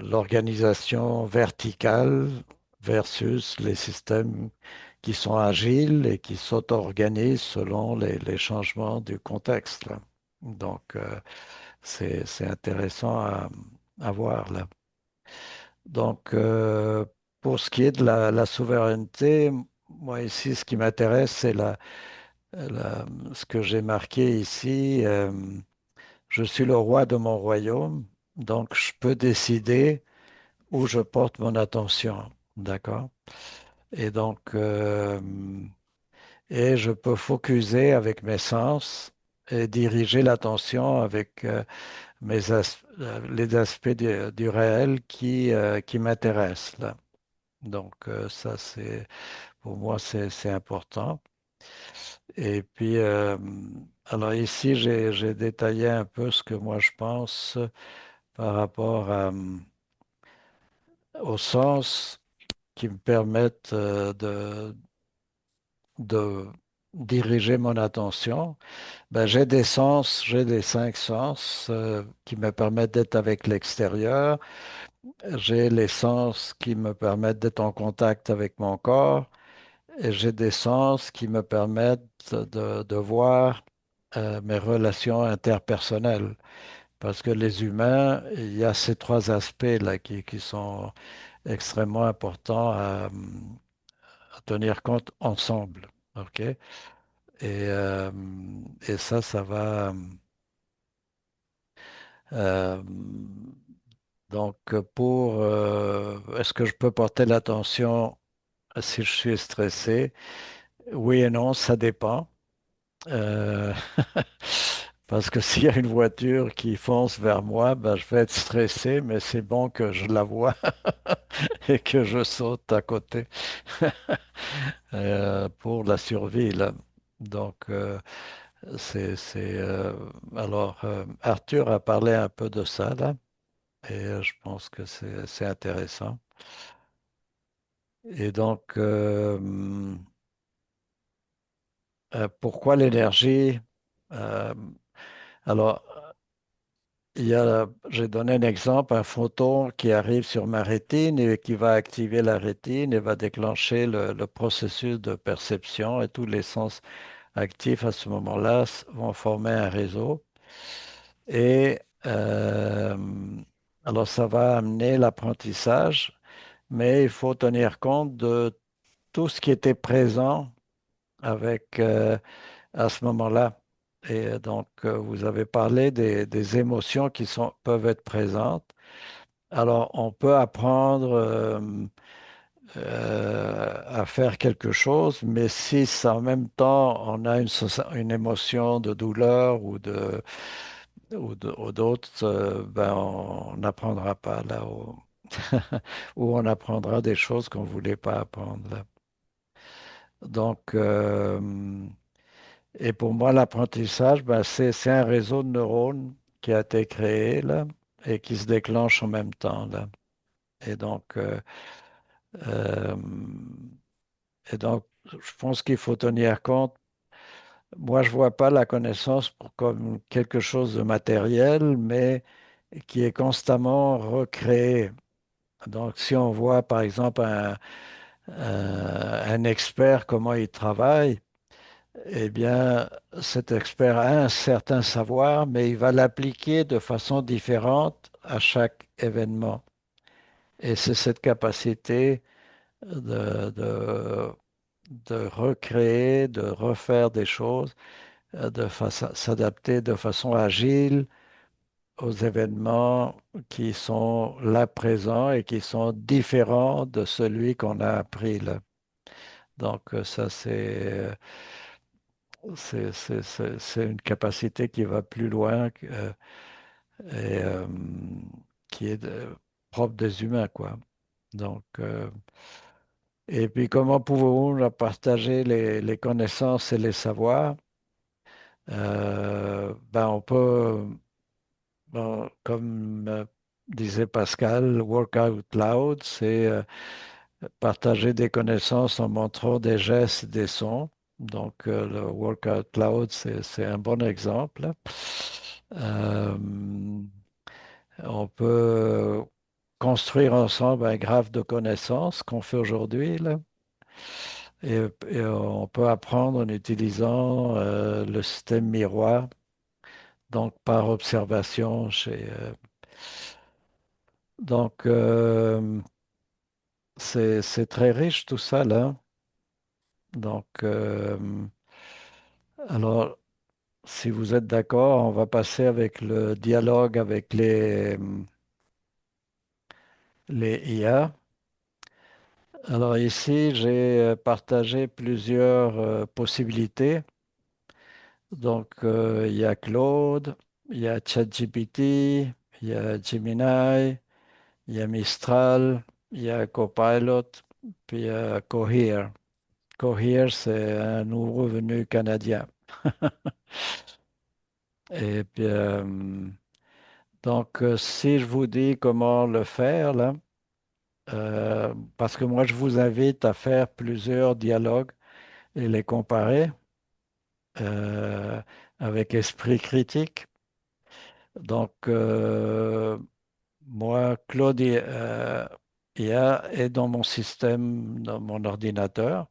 Speaker 1: l'organisation verticale versus les systèmes qui sont agiles et qui s'auto-organisent selon les changements du contexte, là. Donc, c'est intéressant à voir là. Donc, pour ce qui est de la souveraineté, moi ici, ce qui m'intéresse, c'est ce que j'ai marqué ici. Je suis le roi de mon royaume, donc je peux décider où je porte mon attention. D'accord? Et donc, et je peux focuser avec mes sens et diriger l'attention avec les aspects du réel qui m'intéressent là. Donc, ça, pour moi, c'est important. Et puis, alors ici, j'ai détaillé un peu ce que moi je pense par rapport au sens qui me permettent de diriger mon attention. Ben, j'ai des cinq sens qui me permettent d'être avec l'extérieur. J'ai les sens qui me permettent d'être en contact avec mon corps. Et j'ai des sens qui me permettent de voir mes relations interpersonnelles. Parce que les humains, il y a ces trois aspects-là qui sont extrêmement importants à tenir compte ensemble. OK? Euh, et ça va. euh, donc, est-ce que je peux porter l'attention si je suis stressé? Oui et non, ça dépend. Euh, Parce que s'il y a une voiture qui fonce vers moi, ben, je vais être stressé, mais c'est bon que je la vois et que je saute à côté pour la survie, là. Donc, alors, Arthur a parlé un peu de ça, là, et je pense que c'est intéressant. Et donc, pourquoi l'énergie? Euh, alors, j'ai donné un exemple, un photon qui arrive sur ma rétine et qui va activer la rétine et va déclencher le processus de perception et tous les sens actifs à ce moment-là vont former un réseau. Et alors ça va amener l'apprentissage, mais il faut tenir compte de tout ce qui était présent avec à ce moment-là. Et donc, vous avez parlé des émotions peuvent être présentes. Alors, on peut apprendre à faire quelque chose, mais si en même temps on a une émotion de douleur ou d'autres, ben on n'apprendra pas là, ou on apprendra des choses qu'on ne voulait pas apprendre là. Donc, et pour moi, l'apprentissage, ben, c'est un réseau de neurones qui a été créé là et qui se déclenche en même temps là. Et donc, euh, et donc, je pense qu'il faut tenir compte. Moi, je vois pas la connaissance comme quelque chose de matériel, mais qui est constamment recréé. Donc, si on voit par exemple un expert, comment il travaille, eh bien, cet expert a un certain savoir, mais il va l'appliquer de façon différente à chaque événement. Et c'est cette capacité de, de, de recréer, de refaire des choses, s'adapter de façon agile aux événements qui sont là présents et qui sont différents de celui qu'on a appris là. Donc ça, c'est une capacité qui va plus loin et qui est propre des humains, quoi. Donc, et puis, comment pouvons-nous partager les connaissances et les savoirs? Ben, on peut, comme disait Pascal, work out loud, c'est partager des connaissances en montrant des gestes, des sons. Donc, le Workout Cloud, c'est un bon exemple. Euh, on peut construire ensemble un graphe de connaissances qu'on fait aujourd'hui, là. Et on peut apprendre en utilisant le système miroir, donc par observation donc, c'est très riche tout ça, là. Donc, alors, si vous êtes d'accord, on va passer avec le dialogue avec les IA. Alors ici, j'ai partagé plusieurs possibilités. Donc, il y a Claude, il y a ChatGPT, il y a Gemini, il y a Mistral, il y a Copilot, puis il y a Cohere. Cohere, c'est un nouveau venu canadien. Et puis, donc, si je vous dis comment le faire, là, parce que moi, je vous invite à faire plusieurs dialogues et les comparer euh, avec esprit critique. Donc, moi, Claude IA est dans mon système, dans mon ordinateur.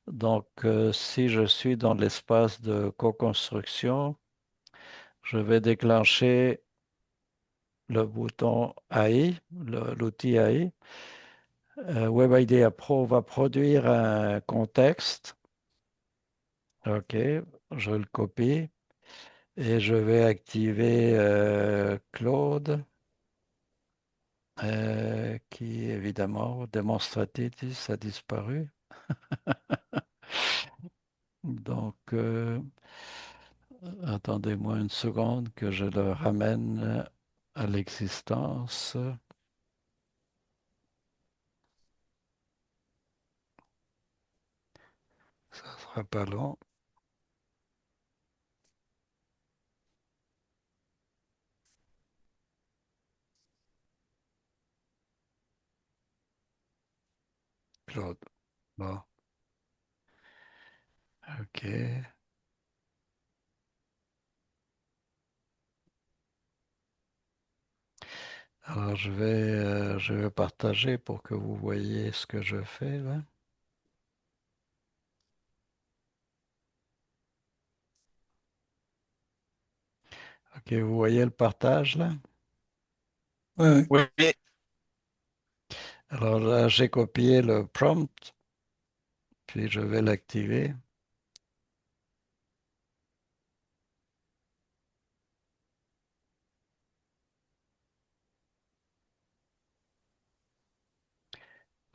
Speaker 1: Donc, si je suis dans l'espace de co-construction, je vais déclencher le bouton AI, l'outil AI. Web IDEA Pro va produire un contexte. OK, je le copie et je vais activer Claude, qui évidemment, démonstratif, a disparu. Donc, attendez-moi une seconde que je le ramène à l'existence. Ça sera pas long. Claude. Bon, OK. Alors, je vais partager pour que vous voyez ce que je fais là. OK, vous voyez le partage là?
Speaker 4: Ouais, ouais.
Speaker 3: Oui,
Speaker 1: Alors là, j'ai copié le prompt, puis je vais l'activer.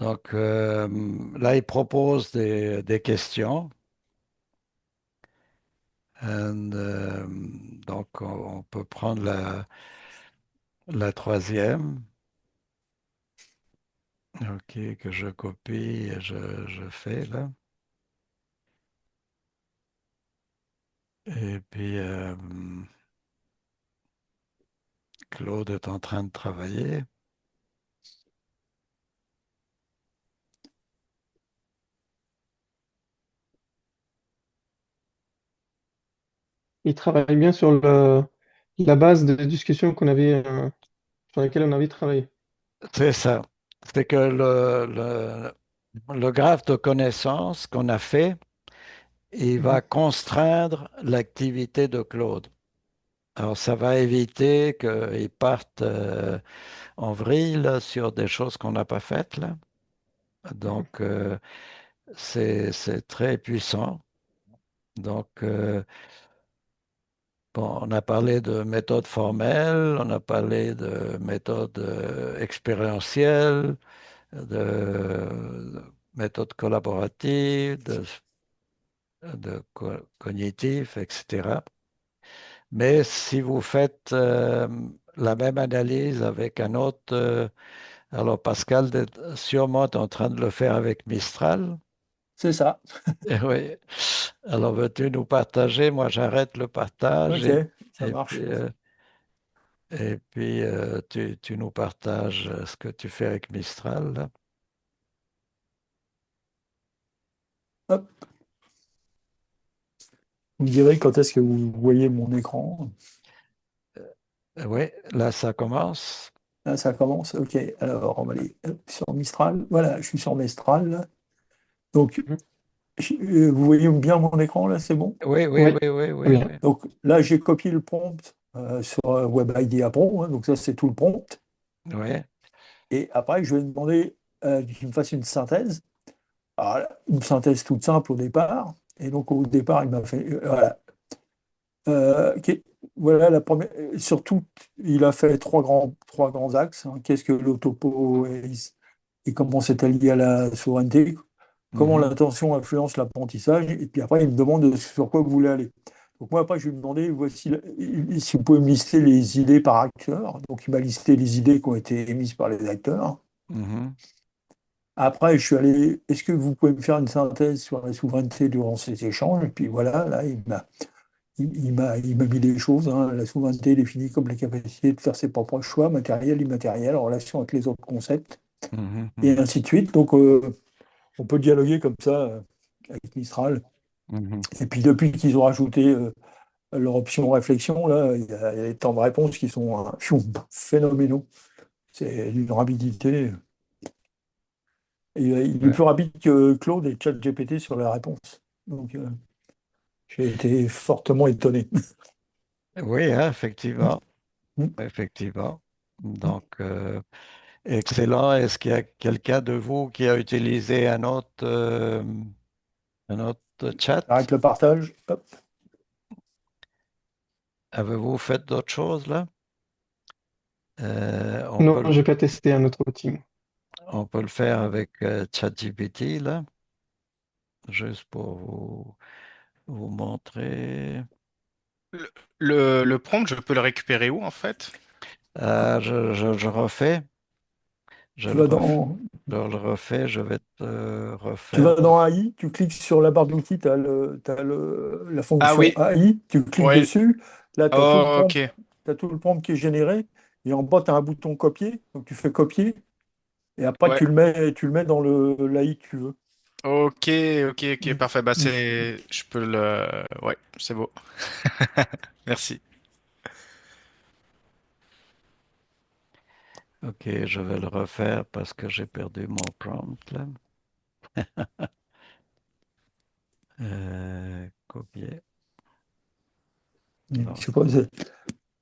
Speaker 1: Donc là, il propose des questions. And, donc, on peut prendre la troisième. OK, que je copie et je fais là. Et puis, Claude est en train de travailler.
Speaker 5: Il travaille bien sur la base de discussion sur laquelle on avait travaillé.
Speaker 1: C'est ça. C'est que le graphe de connaissances qu'on a fait, il va
Speaker 5: Mhm.
Speaker 1: contraindre l'activité de Claude. Alors, ça va éviter qu'il parte en vrille là, sur des choses qu'on n'a pas faites là. Donc, c'est très puissant. Donc, bon, on a parlé de méthode formelle, on a parlé de méthode expérientielle, de méthode collaborative, de cognitif, etc. Mais si vous faites la même analyse avec un autre, alors Pascal est sûrement en train de le faire avec Mistral.
Speaker 4: C'est ça.
Speaker 1: Eh oui. Alors veux-tu nous partager? Moi, j'arrête le partage
Speaker 4: Ok, ça
Speaker 1: et puis,
Speaker 4: marche.
Speaker 1: tu nous partages ce que tu fais avec Mistral, là.
Speaker 4: Hop, vous me direz quand est-ce que vous voyez mon écran.
Speaker 1: Oui, là, ça commence.
Speaker 4: Là, ça commence. OK. Alors, on va aller hop, sur Mistral. Voilà, je suis sur Mistral. Donc,
Speaker 5: Mhm.
Speaker 4: vous voyez bien mon écran, là, c'est bon?
Speaker 1: Oui, oui,
Speaker 5: Oui,
Speaker 1: oui, oui,
Speaker 5: très
Speaker 1: oui,
Speaker 5: bien.
Speaker 1: oui.
Speaker 4: Donc, là, j'ai copié le prompt sur WebID Apron, hein, donc ça, c'est tout le prompt.
Speaker 1: Oui.
Speaker 4: Et après, je vais demander qu'il me fasse une synthèse. Alors, une synthèse toute simple au départ. Et donc, au départ, il m'a fait. Voilà. Ok. Voilà la première. Surtout, il a fait trois grands axes, hein. Qu'est-ce que l'autopo et comment c'est lié à la souveraineté? Comment
Speaker 1: Mhm,
Speaker 4: l'intention influence l'apprentissage? Et puis après, il me demande sur quoi vous voulez aller. Donc moi, après, je lui ai demandé, voici, si vous pouvez me lister les idées par acteur. Donc il m'a listé les idées qui ont été émises par les acteurs.
Speaker 1: mhm.
Speaker 4: Après, je suis allé, est-ce que vous pouvez me faire une synthèse sur la souveraineté durant ces échanges? Et puis voilà, là, il m'a mis des choses, hein. La souveraineté est définie comme la capacité de faire ses propres choix, matériels, immatériels, en relation avec les autres concepts,
Speaker 1: Mhm,
Speaker 4: et
Speaker 1: mhm,
Speaker 4: ainsi de suite. Donc, on peut dialoguer comme ça avec Mistral.
Speaker 1: mhm.
Speaker 4: Et puis, depuis qu'ils ont rajouté leur option réflexion, là, il y a des temps de réponse qui sont phénoménaux. C'est d'une rapidité. Et, il est
Speaker 1: Ouais.
Speaker 4: plus rapide que Claude et ChatGPT sur la réponse. Donc, j'ai été fortement étonné.
Speaker 1: Oui, hein, effectivement,
Speaker 4: Mm.
Speaker 1: effectivement. Donc, excellent. Est-ce qu'il y a quelqu'un de vous qui a utilisé un autre chat?
Speaker 4: J'arrête le partage. Hop.
Speaker 1: Avez-vous fait d'autres choses là?
Speaker 5: Non, j'ai pas testé un autre outil.
Speaker 1: On peut le faire avec ChatGPT là, juste pour vous montrer.
Speaker 3: Le prompt, je peux le récupérer où en fait?
Speaker 1: Je refais, je
Speaker 4: Tu
Speaker 1: le
Speaker 4: vas
Speaker 1: refais,
Speaker 4: dans,
Speaker 1: je vais te
Speaker 4: Tu
Speaker 1: refaire.
Speaker 4: vas dans AI, tu cliques sur la barre d'outils, tu as, la
Speaker 3: Ah
Speaker 4: fonction
Speaker 3: oui,
Speaker 4: AI, tu cliques
Speaker 3: ouais.
Speaker 4: dessus, là tu as tout le
Speaker 3: Oh,
Speaker 4: prompt,
Speaker 3: ok,
Speaker 4: t'as tout le prompt qui est généré, et en bas tu as un bouton copier, donc tu fais copier, et après
Speaker 3: ouais.
Speaker 4: tu le mets dans le l'AI que tu veux.
Speaker 3: Ok, ok, ok,
Speaker 4: Mm.
Speaker 3: parfait. Bah
Speaker 4: Mm.
Speaker 3: c'est, je peux le, ouais, c'est beau. Merci.
Speaker 1: Ok, je vais le refaire parce que j'ai perdu mon prompt là. Copier.
Speaker 4: Je
Speaker 1: Bon.
Speaker 4: sais pas,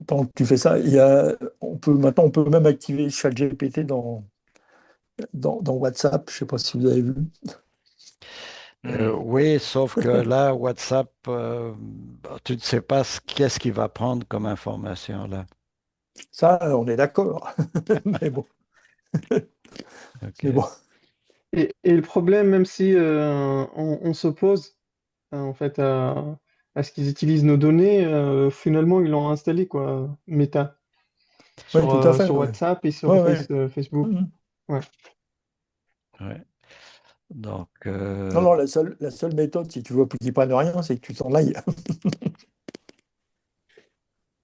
Speaker 4: pendant que tu fais ça, maintenant on peut même activer ChatGPT dans WhatsApp, je sais pas si vous avez vu.
Speaker 3: Hmm.
Speaker 1: Oui, sauf que là, WhatsApp, tu ne sais pas qu'est-ce qu'il va prendre comme information là.
Speaker 4: Ça, on est d'accord. Mais bon, mais
Speaker 1: Ok.
Speaker 4: bon.
Speaker 5: Et le problème, même si on s'oppose en fait à ce qu'ils utilisent nos données, finalement ils l'ont installé quoi, Meta
Speaker 4: Oui, tout à fait,
Speaker 5: sur
Speaker 4: ouais.
Speaker 5: WhatsApp et sur
Speaker 4: Ouais, ouais.
Speaker 5: Facebook.
Speaker 4: Mm.
Speaker 5: Ouais,
Speaker 1: Ouais. Donc,
Speaker 4: Non, non, la seule méthode, si tu veux qu'ils prennent rien, c'est que tu t'en ailles.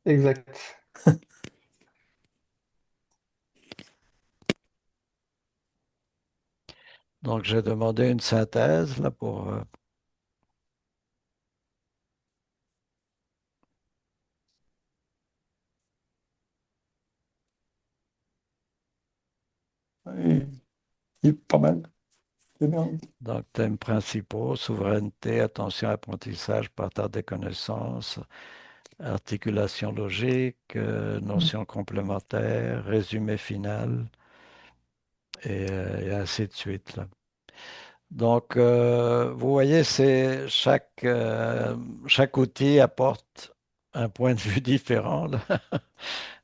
Speaker 5: exact.
Speaker 1: donc j'ai demandé une synthèse là pour.
Speaker 4: Ouais, il est pas mal. C'est bien.
Speaker 1: Donc, thèmes principaux, souveraineté, attention, apprentissage, partage des connaissances, articulation logique, notions complémentaires, résumé final, et ainsi de suite, là. Donc, vous voyez, chaque outil apporte un point de vue différent, là.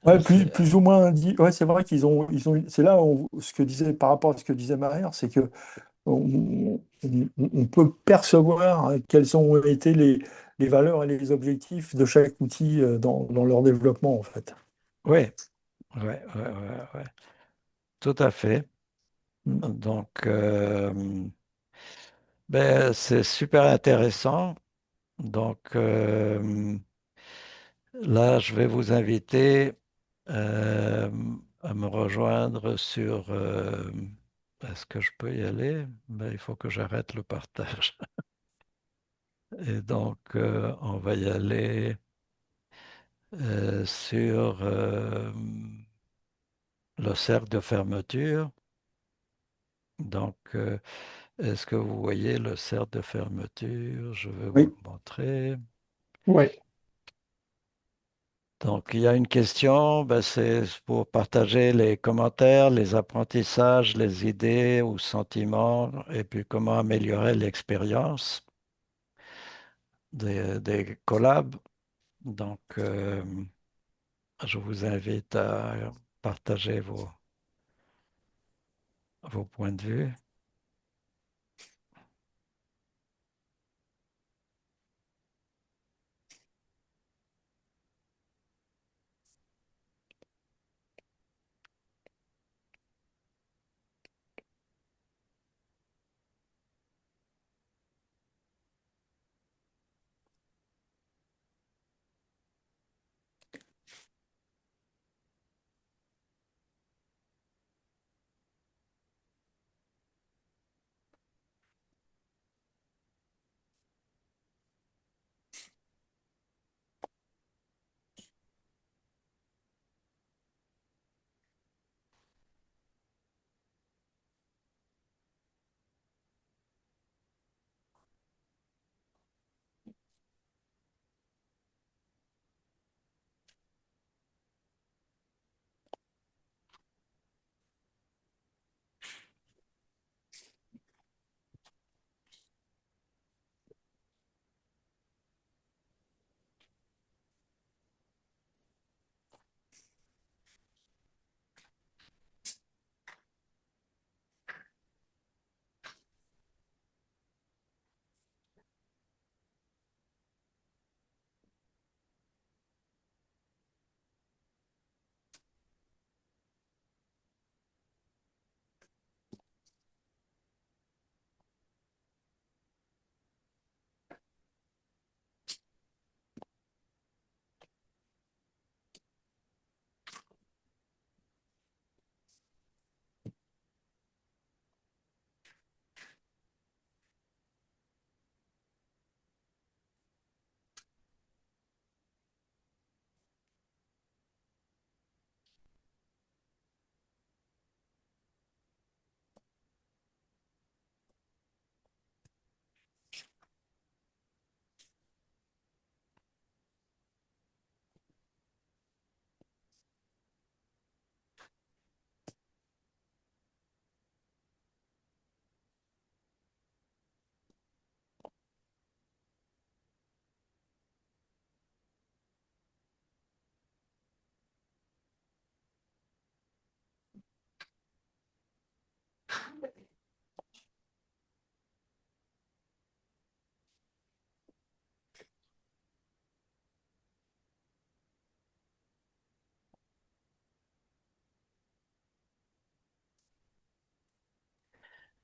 Speaker 4: Ouais,
Speaker 1: C'est-
Speaker 4: plus ou moins dit. Ouais, c'est vrai c'est là ce que disait par rapport à ce que disait Maher, c'est que on peut percevoir quelles ont été les valeurs et les objectifs de chaque outil dans leur développement, en fait.
Speaker 1: Oui, ouais, ouais, ouais, ouais, tout à fait.
Speaker 4: Mm.
Speaker 1: Donc, ben, c'est super intéressant. Donc, là, je vais vous inviter euh, à me rejoindre sur... est-ce que je peux y aller? Ben, il faut que j'arrête le partage. Et donc, on va y aller sur le cercle de fermeture. Donc, est-ce que vous voyez le cercle de fermeture? Je vais vous
Speaker 4: Oui,
Speaker 1: le montrer.
Speaker 5: Ouais,
Speaker 1: Donc, il y a une question, ben, c'est pour partager les commentaires, les apprentissages, les idées ou sentiments, et puis comment améliorer l'expérience des collabs. Donc, je vous invite à partager vos points de vue.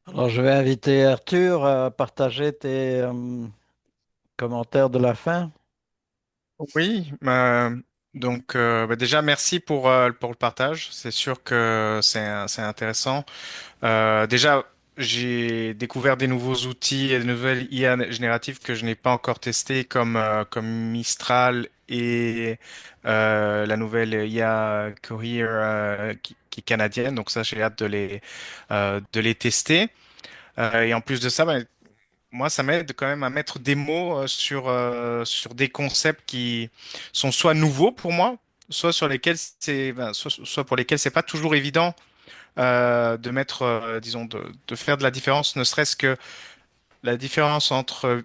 Speaker 1: Alors, je vais inviter Arthur à partager tes commentaires de la fin.
Speaker 3: Oui, bah, déjà merci pour le partage. C'est sûr que c'est intéressant. Déjà, j'ai découvert des nouveaux outils et de nouvelles IA génératives que je n'ai pas encore testées, comme Mistral et la nouvelle IA Cohere qui est canadienne. Donc ça, j'ai hâte de les tester. Et en plus de ça, bah, moi, ça m'aide quand même à mettre des mots sur des concepts qui sont soit nouveaux pour moi, soit sur lesquels soit pour lesquels c'est pas toujours évident de mettre, disons, de faire de la différence, ne serait-ce que la différence entre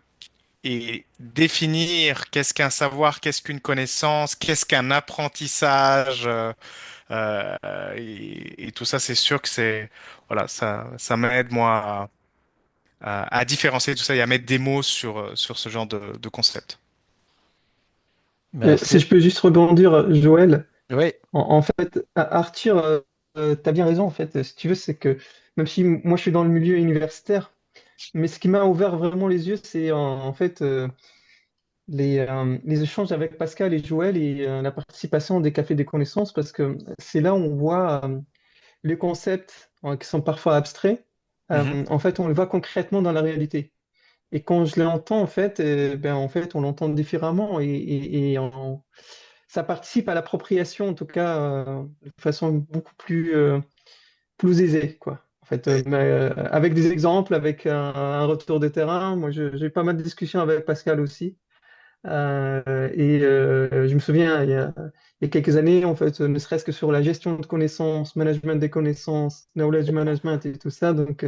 Speaker 3: et définir qu'est-ce qu'un savoir, qu'est-ce qu'une connaissance, qu'est-ce qu'un apprentissage, et tout ça, c'est sûr que voilà, ça m'aide moi à différencier tout ça et à mettre des mots sur ce genre de concept.
Speaker 5: Si
Speaker 1: Merci.
Speaker 5: je peux juste rebondir, Joël,
Speaker 1: Oui,
Speaker 5: en fait, Arthur, tu as bien raison, en fait, si tu veux, c'est que même si moi je suis dans le milieu universitaire, mais ce qui m'a ouvert vraiment les yeux, c'est en fait les échanges avec Pascal et Joël et la participation des cafés des connaissances, parce que c'est là où on voit les concepts qui sont parfois abstraits,
Speaker 3: Mhm.
Speaker 5: en fait, on le voit concrètement dans la réalité. Et quand je l'entends, en fait, ben, en fait, on l'entend différemment ça participe à l'appropriation, en tout cas, de façon beaucoup plus aisée, quoi. En fait, mais, avec des exemples, avec un retour de terrain. Moi, j'ai eu pas mal de discussions avec Pascal aussi. Je me souviens, il y a quelques années, en fait, ne serait-ce que sur la gestion de connaissances, management des connaissances, knowledge management et tout ça. Donc,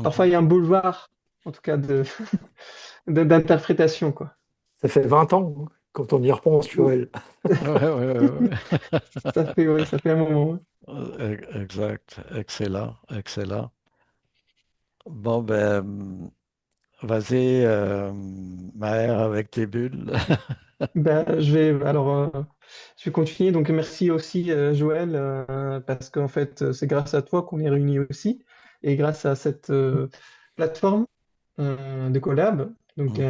Speaker 5: parfois, il y a un boulevard, en tout cas, d'interprétation, quoi.
Speaker 4: Ça fait 20 ans, hein, quand on y repense, Joël.
Speaker 1: Ouais, ouais, ouais,
Speaker 5: Oui, ça fait un moment. Ouais.
Speaker 1: Exact. Excellent, excellent. Bon, ben, vas-y, Maher, avec tes bulles.
Speaker 5: Ben, je vais continuer. Donc, merci aussi, Joël, parce qu'en fait, c'est grâce à toi qu'on est réunis aussi, et grâce à cette plateforme de collab, donc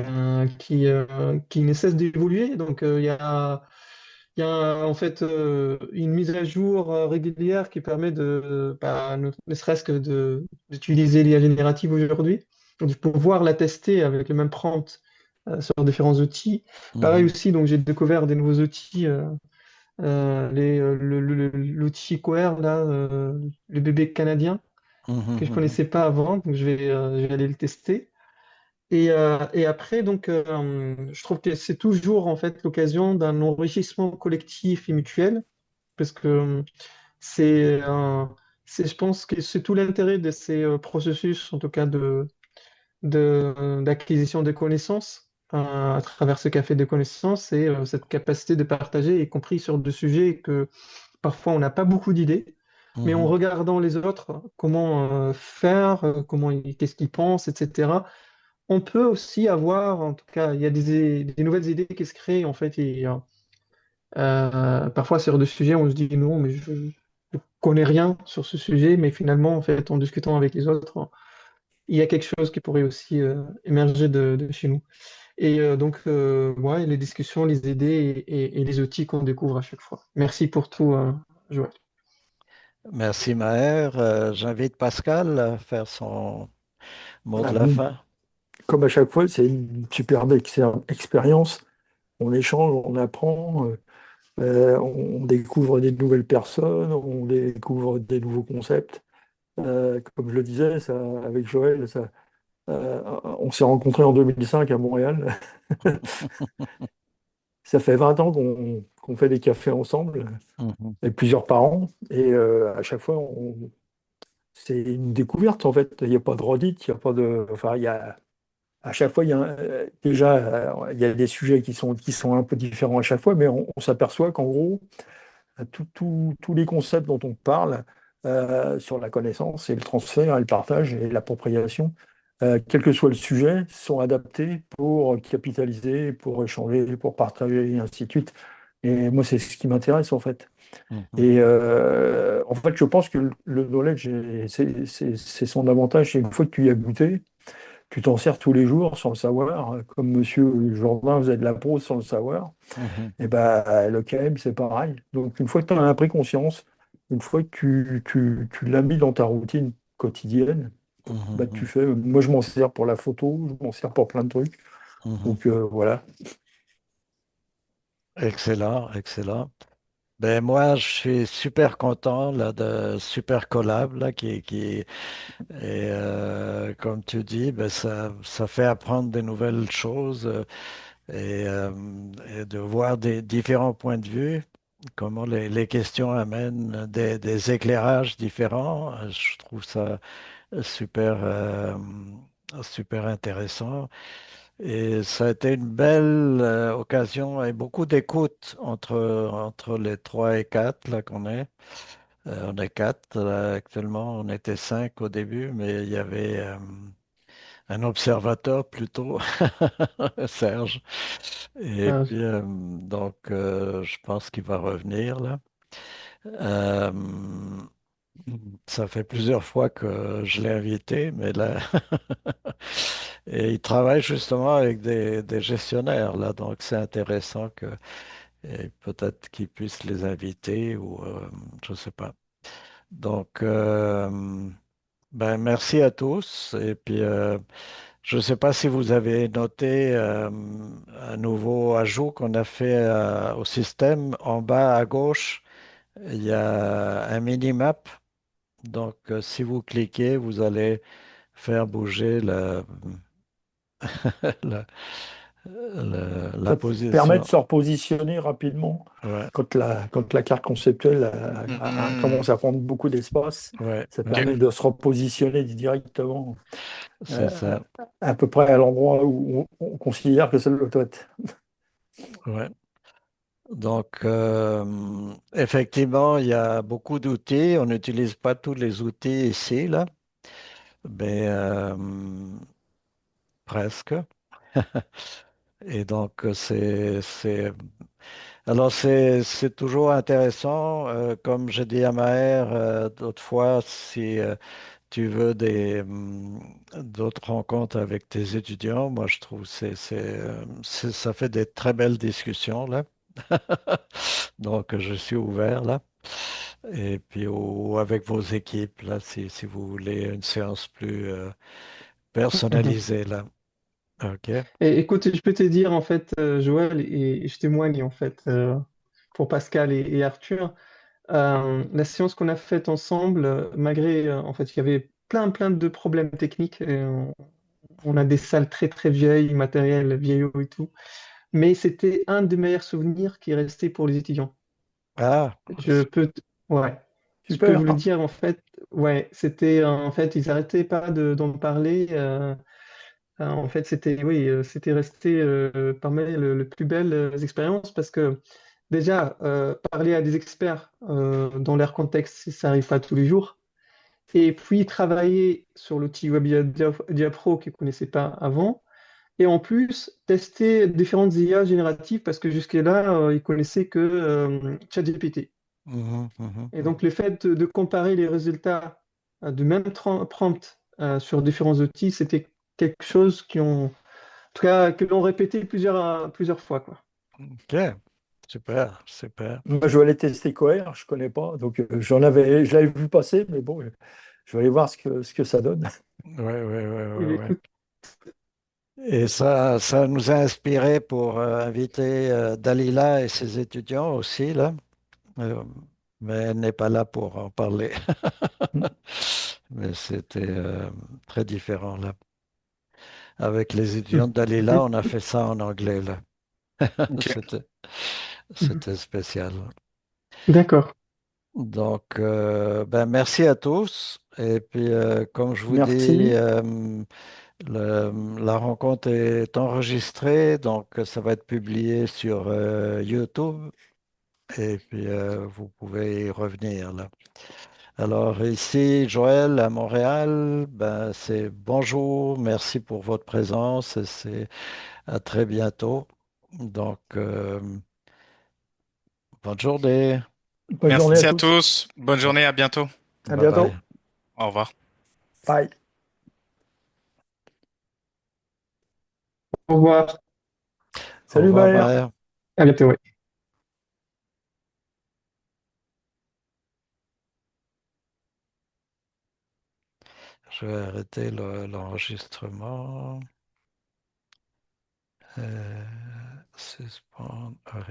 Speaker 5: qui ne cesse d'évoluer. Donc, il y a en fait une mise à jour régulière qui permet ne serait-ce que d'utiliser l'IA générative aujourd'hui, donc de pouvoir la tester avec le même prompt sur différents outils. Pareil
Speaker 1: Mhm,
Speaker 5: aussi, donc j'ai découvert des nouveaux outils, l'outil Cohere, là, le bébé canadien, que je
Speaker 1: mhm,
Speaker 5: connaissais pas avant, donc je vais aller le tester. Et après, donc, je trouve que c'est toujours en fait l'occasion d'un enrichissement collectif et mutuel, parce que c'est, euh, je pense que c'est tout l'intérêt de ces processus, en tout cas d'acquisition de connaissances, à travers ce café de connaissances, et cette capacité de partager, y compris sur des sujets que parfois on n'a pas beaucoup d'idées, mais en
Speaker 1: mhm,
Speaker 5: regardant les autres, comment faire, qu'est-ce qu'ils pensent, etc. On peut aussi avoir, en tout cas, il y a des nouvelles idées qui se créent en fait, parfois sur des sujets, on se dit non, mais je ne connais rien sur ce sujet, mais finalement, en fait, en discutant avec les autres, il y a quelque chose qui pourrait aussi émerger de chez nous. Ouais, les discussions, les idées et les outils qu'on découvre à chaque fois. Merci pour tout, Joël.
Speaker 1: merci, Maher. J'invite Pascal à faire son mot de
Speaker 4: Ah
Speaker 1: la
Speaker 4: bon,
Speaker 1: fin.
Speaker 4: comme à chaque fois, c'est une superbe expérience. On échange, on apprend, on découvre des nouvelles personnes, on découvre des nouveaux concepts. Comme je le disais, ça, avec Joël, on s'est rencontrés en 2005 à Montréal. Ça fait 20 ans qu'on fait des cafés ensemble,
Speaker 1: Mhm,
Speaker 4: et plusieurs par an. Et à chaque fois, c'est une découverte en fait. Il n'y a pas de redite, il n'y a pas de. Enfin, à chaque fois, déjà, il y a des sujets qui sont un peu différents à chaque fois, mais on s'aperçoit qu'en gros, tous les concepts dont on parle sur la connaissance et le transfert et le partage et l'appropriation, quel que soit le sujet, sont adaptés pour capitaliser, pour échanger, pour partager, et ainsi de suite. Et moi, c'est ce qui m'intéresse en fait.
Speaker 1: mhm,
Speaker 4: Et en fait, je pense que le knowledge, c'est son avantage. C'est une fois que tu y as goûté, tu t'en sers tous les jours sans le savoir. Comme Monsieur Jourdain faisait de la prose sans le savoir.
Speaker 1: mhm,
Speaker 4: Et ben, le KM, c'est pareil. Donc, une fois que tu en as pris conscience, une fois que tu l'as mis dans ta routine quotidienne, bah, tu
Speaker 1: mhm,
Speaker 4: fais. Moi, je m'en sers pour la photo, je m'en sers pour plein de trucs.
Speaker 1: mhm.
Speaker 4: Donc, voilà.
Speaker 1: Excellent, excellent. Ben moi, je suis super content là, de Super Collab là, comme tu dis, ben, ça fait apprendre des nouvelles choses et de voir des différents points de vue, comment les questions amènent des éclairages différents. Je trouve ça super, super intéressant. Et ça a été une belle occasion et beaucoup d'écoute entre les trois et quatre là qu'on est. On est quatre là, actuellement, on était cinq au début, mais il y avait un observateur plutôt, Serge. Et
Speaker 5: Euh,
Speaker 1: puis donc je pense qu'il va revenir là. Euh, Ça fait plusieurs fois que je l'ai invité, mais là, et il travaille justement avec des gestionnaires là, donc c'est intéressant que et peut-être qu'il puisse les inviter ou je sais pas. Donc, ben merci à tous et puis Je ne sais pas si vous avez noté un nouveau ajout qu'on a fait au système. En bas à gauche, il y a un mini-map. Donc, si vous cliquez, vous allez faire bouger la, la
Speaker 4: Ça permet de
Speaker 1: position.
Speaker 4: se repositionner rapidement
Speaker 1: Ouais,
Speaker 4: quand la carte conceptuelle
Speaker 3: Mhm.
Speaker 4: commence à prendre beaucoup d'espace.
Speaker 1: ouais,
Speaker 4: Ça
Speaker 3: Ok.
Speaker 4: permet de se repositionner directement
Speaker 1: c'est
Speaker 4: euh,
Speaker 1: ça.
Speaker 4: à peu près à l'endroit où on considère que ça doit être.
Speaker 1: Ouais. Donc, effectivement, il y a beaucoup d'outils. On n'utilise pas tous les outils ici, là, mais presque. Et donc, alors c'est toujours intéressant. Comme j'ai dit à Maher d'autres fois, si tu veux d'autres rencontres avec tes étudiants, moi je trouve ça fait des très belles discussions là. Donc, je suis ouvert là. Et puis, ou avec vos équipes, là, si vous voulez une séance plus
Speaker 5: Mhm.
Speaker 1: personnalisée, là. OK.
Speaker 5: Et écoute, je peux te dire en fait, Joël, et je témoigne en fait pour Pascal et Arthur, la séance qu'on a faite ensemble, malgré en fait, il y avait plein de problèmes techniques. On a des salles très vieilles, matériel vieillot et tout, mais c'était un des meilleurs souvenirs qui est resté pour les étudiants.
Speaker 1: Ah,
Speaker 5: Je peux, ouais, je peux
Speaker 4: Super.
Speaker 5: vous le dire en fait, ouais, c'était en fait, ils arrêtaient pas d'en parler. En fait, c'était oui, c'était resté parmi les plus belles expériences parce que déjà parler à des experts dans leur contexte, ça n'arrive pas tous les jours. Et puis travailler sur l'outil WebIA Pro qu'ils ne connaissaient pas avant. Et en plus, tester différentes IA génératives parce que jusque-là, ils connaissaient que ChatGPT.
Speaker 1: mhm, mhm,
Speaker 5: Et donc,
Speaker 1: mhm.
Speaker 5: le fait de comparer les résultats du même prompt sur différents outils, c'était quelque chose en tout cas, que l'on répétait plusieurs fois, quoi.
Speaker 1: OK. Super, super.
Speaker 4: Moi, je vais aller tester Cohere, je connais pas, donc je l'avais vu passer, mais bon, je vais aller voir ce que ça donne.
Speaker 1: Ouais, ouais, ouais,
Speaker 5: Eh bien,
Speaker 1: ouais, ouais.
Speaker 5: écoute,
Speaker 1: Et ça nous a inspiré pour inviter Dalila et ses étudiants aussi, là. Euh, mais elle n'est pas là pour en parler. Mais c'était très différent, là. Avec les étudiants de Dalila, on a fait ça en anglais, là.
Speaker 3: Ok.
Speaker 1: C'était,
Speaker 5: Mhm.
Speaker 1: c'était spécial.
Speaker 5: D'accord.
Speaker 1: Donc, ben, merci à tous. Et puis, comme je vous dis,
Speaker 4: Merci.
Speaker 1: la rencontre est enregistrée, donc ça va être publié sur YouTube. Et puis, vous pouvez y revenir là. Alors, ici, Joël, à Montréal, ben, c'est bonjour, merci pour votre présence et c'est à très bientôt. Donc, bonne journée.
Speaker 4: Bonne journée à
Speaker 3: Merci à
Speaker 4: tous.
Speaker 3: tous. Bonne journée. À bientôt.
Speaker 4: À
Speaker 1: Bye bye.
Speaker 4: bientôt.
Speaker 3: Au revoir.
Speaker 4: Bye.
Speaker 5: Au revoir.
Speaker 1: Au
Speaker 4: Salut
Speaker 1: revoir,
Speaker 4: Maher.
Speaker 1: Maher.
Speaker 5: À bientôt, ouais.
Speaker 1: Je vais arrêter l'enregistrement. Suspendre, arrêter.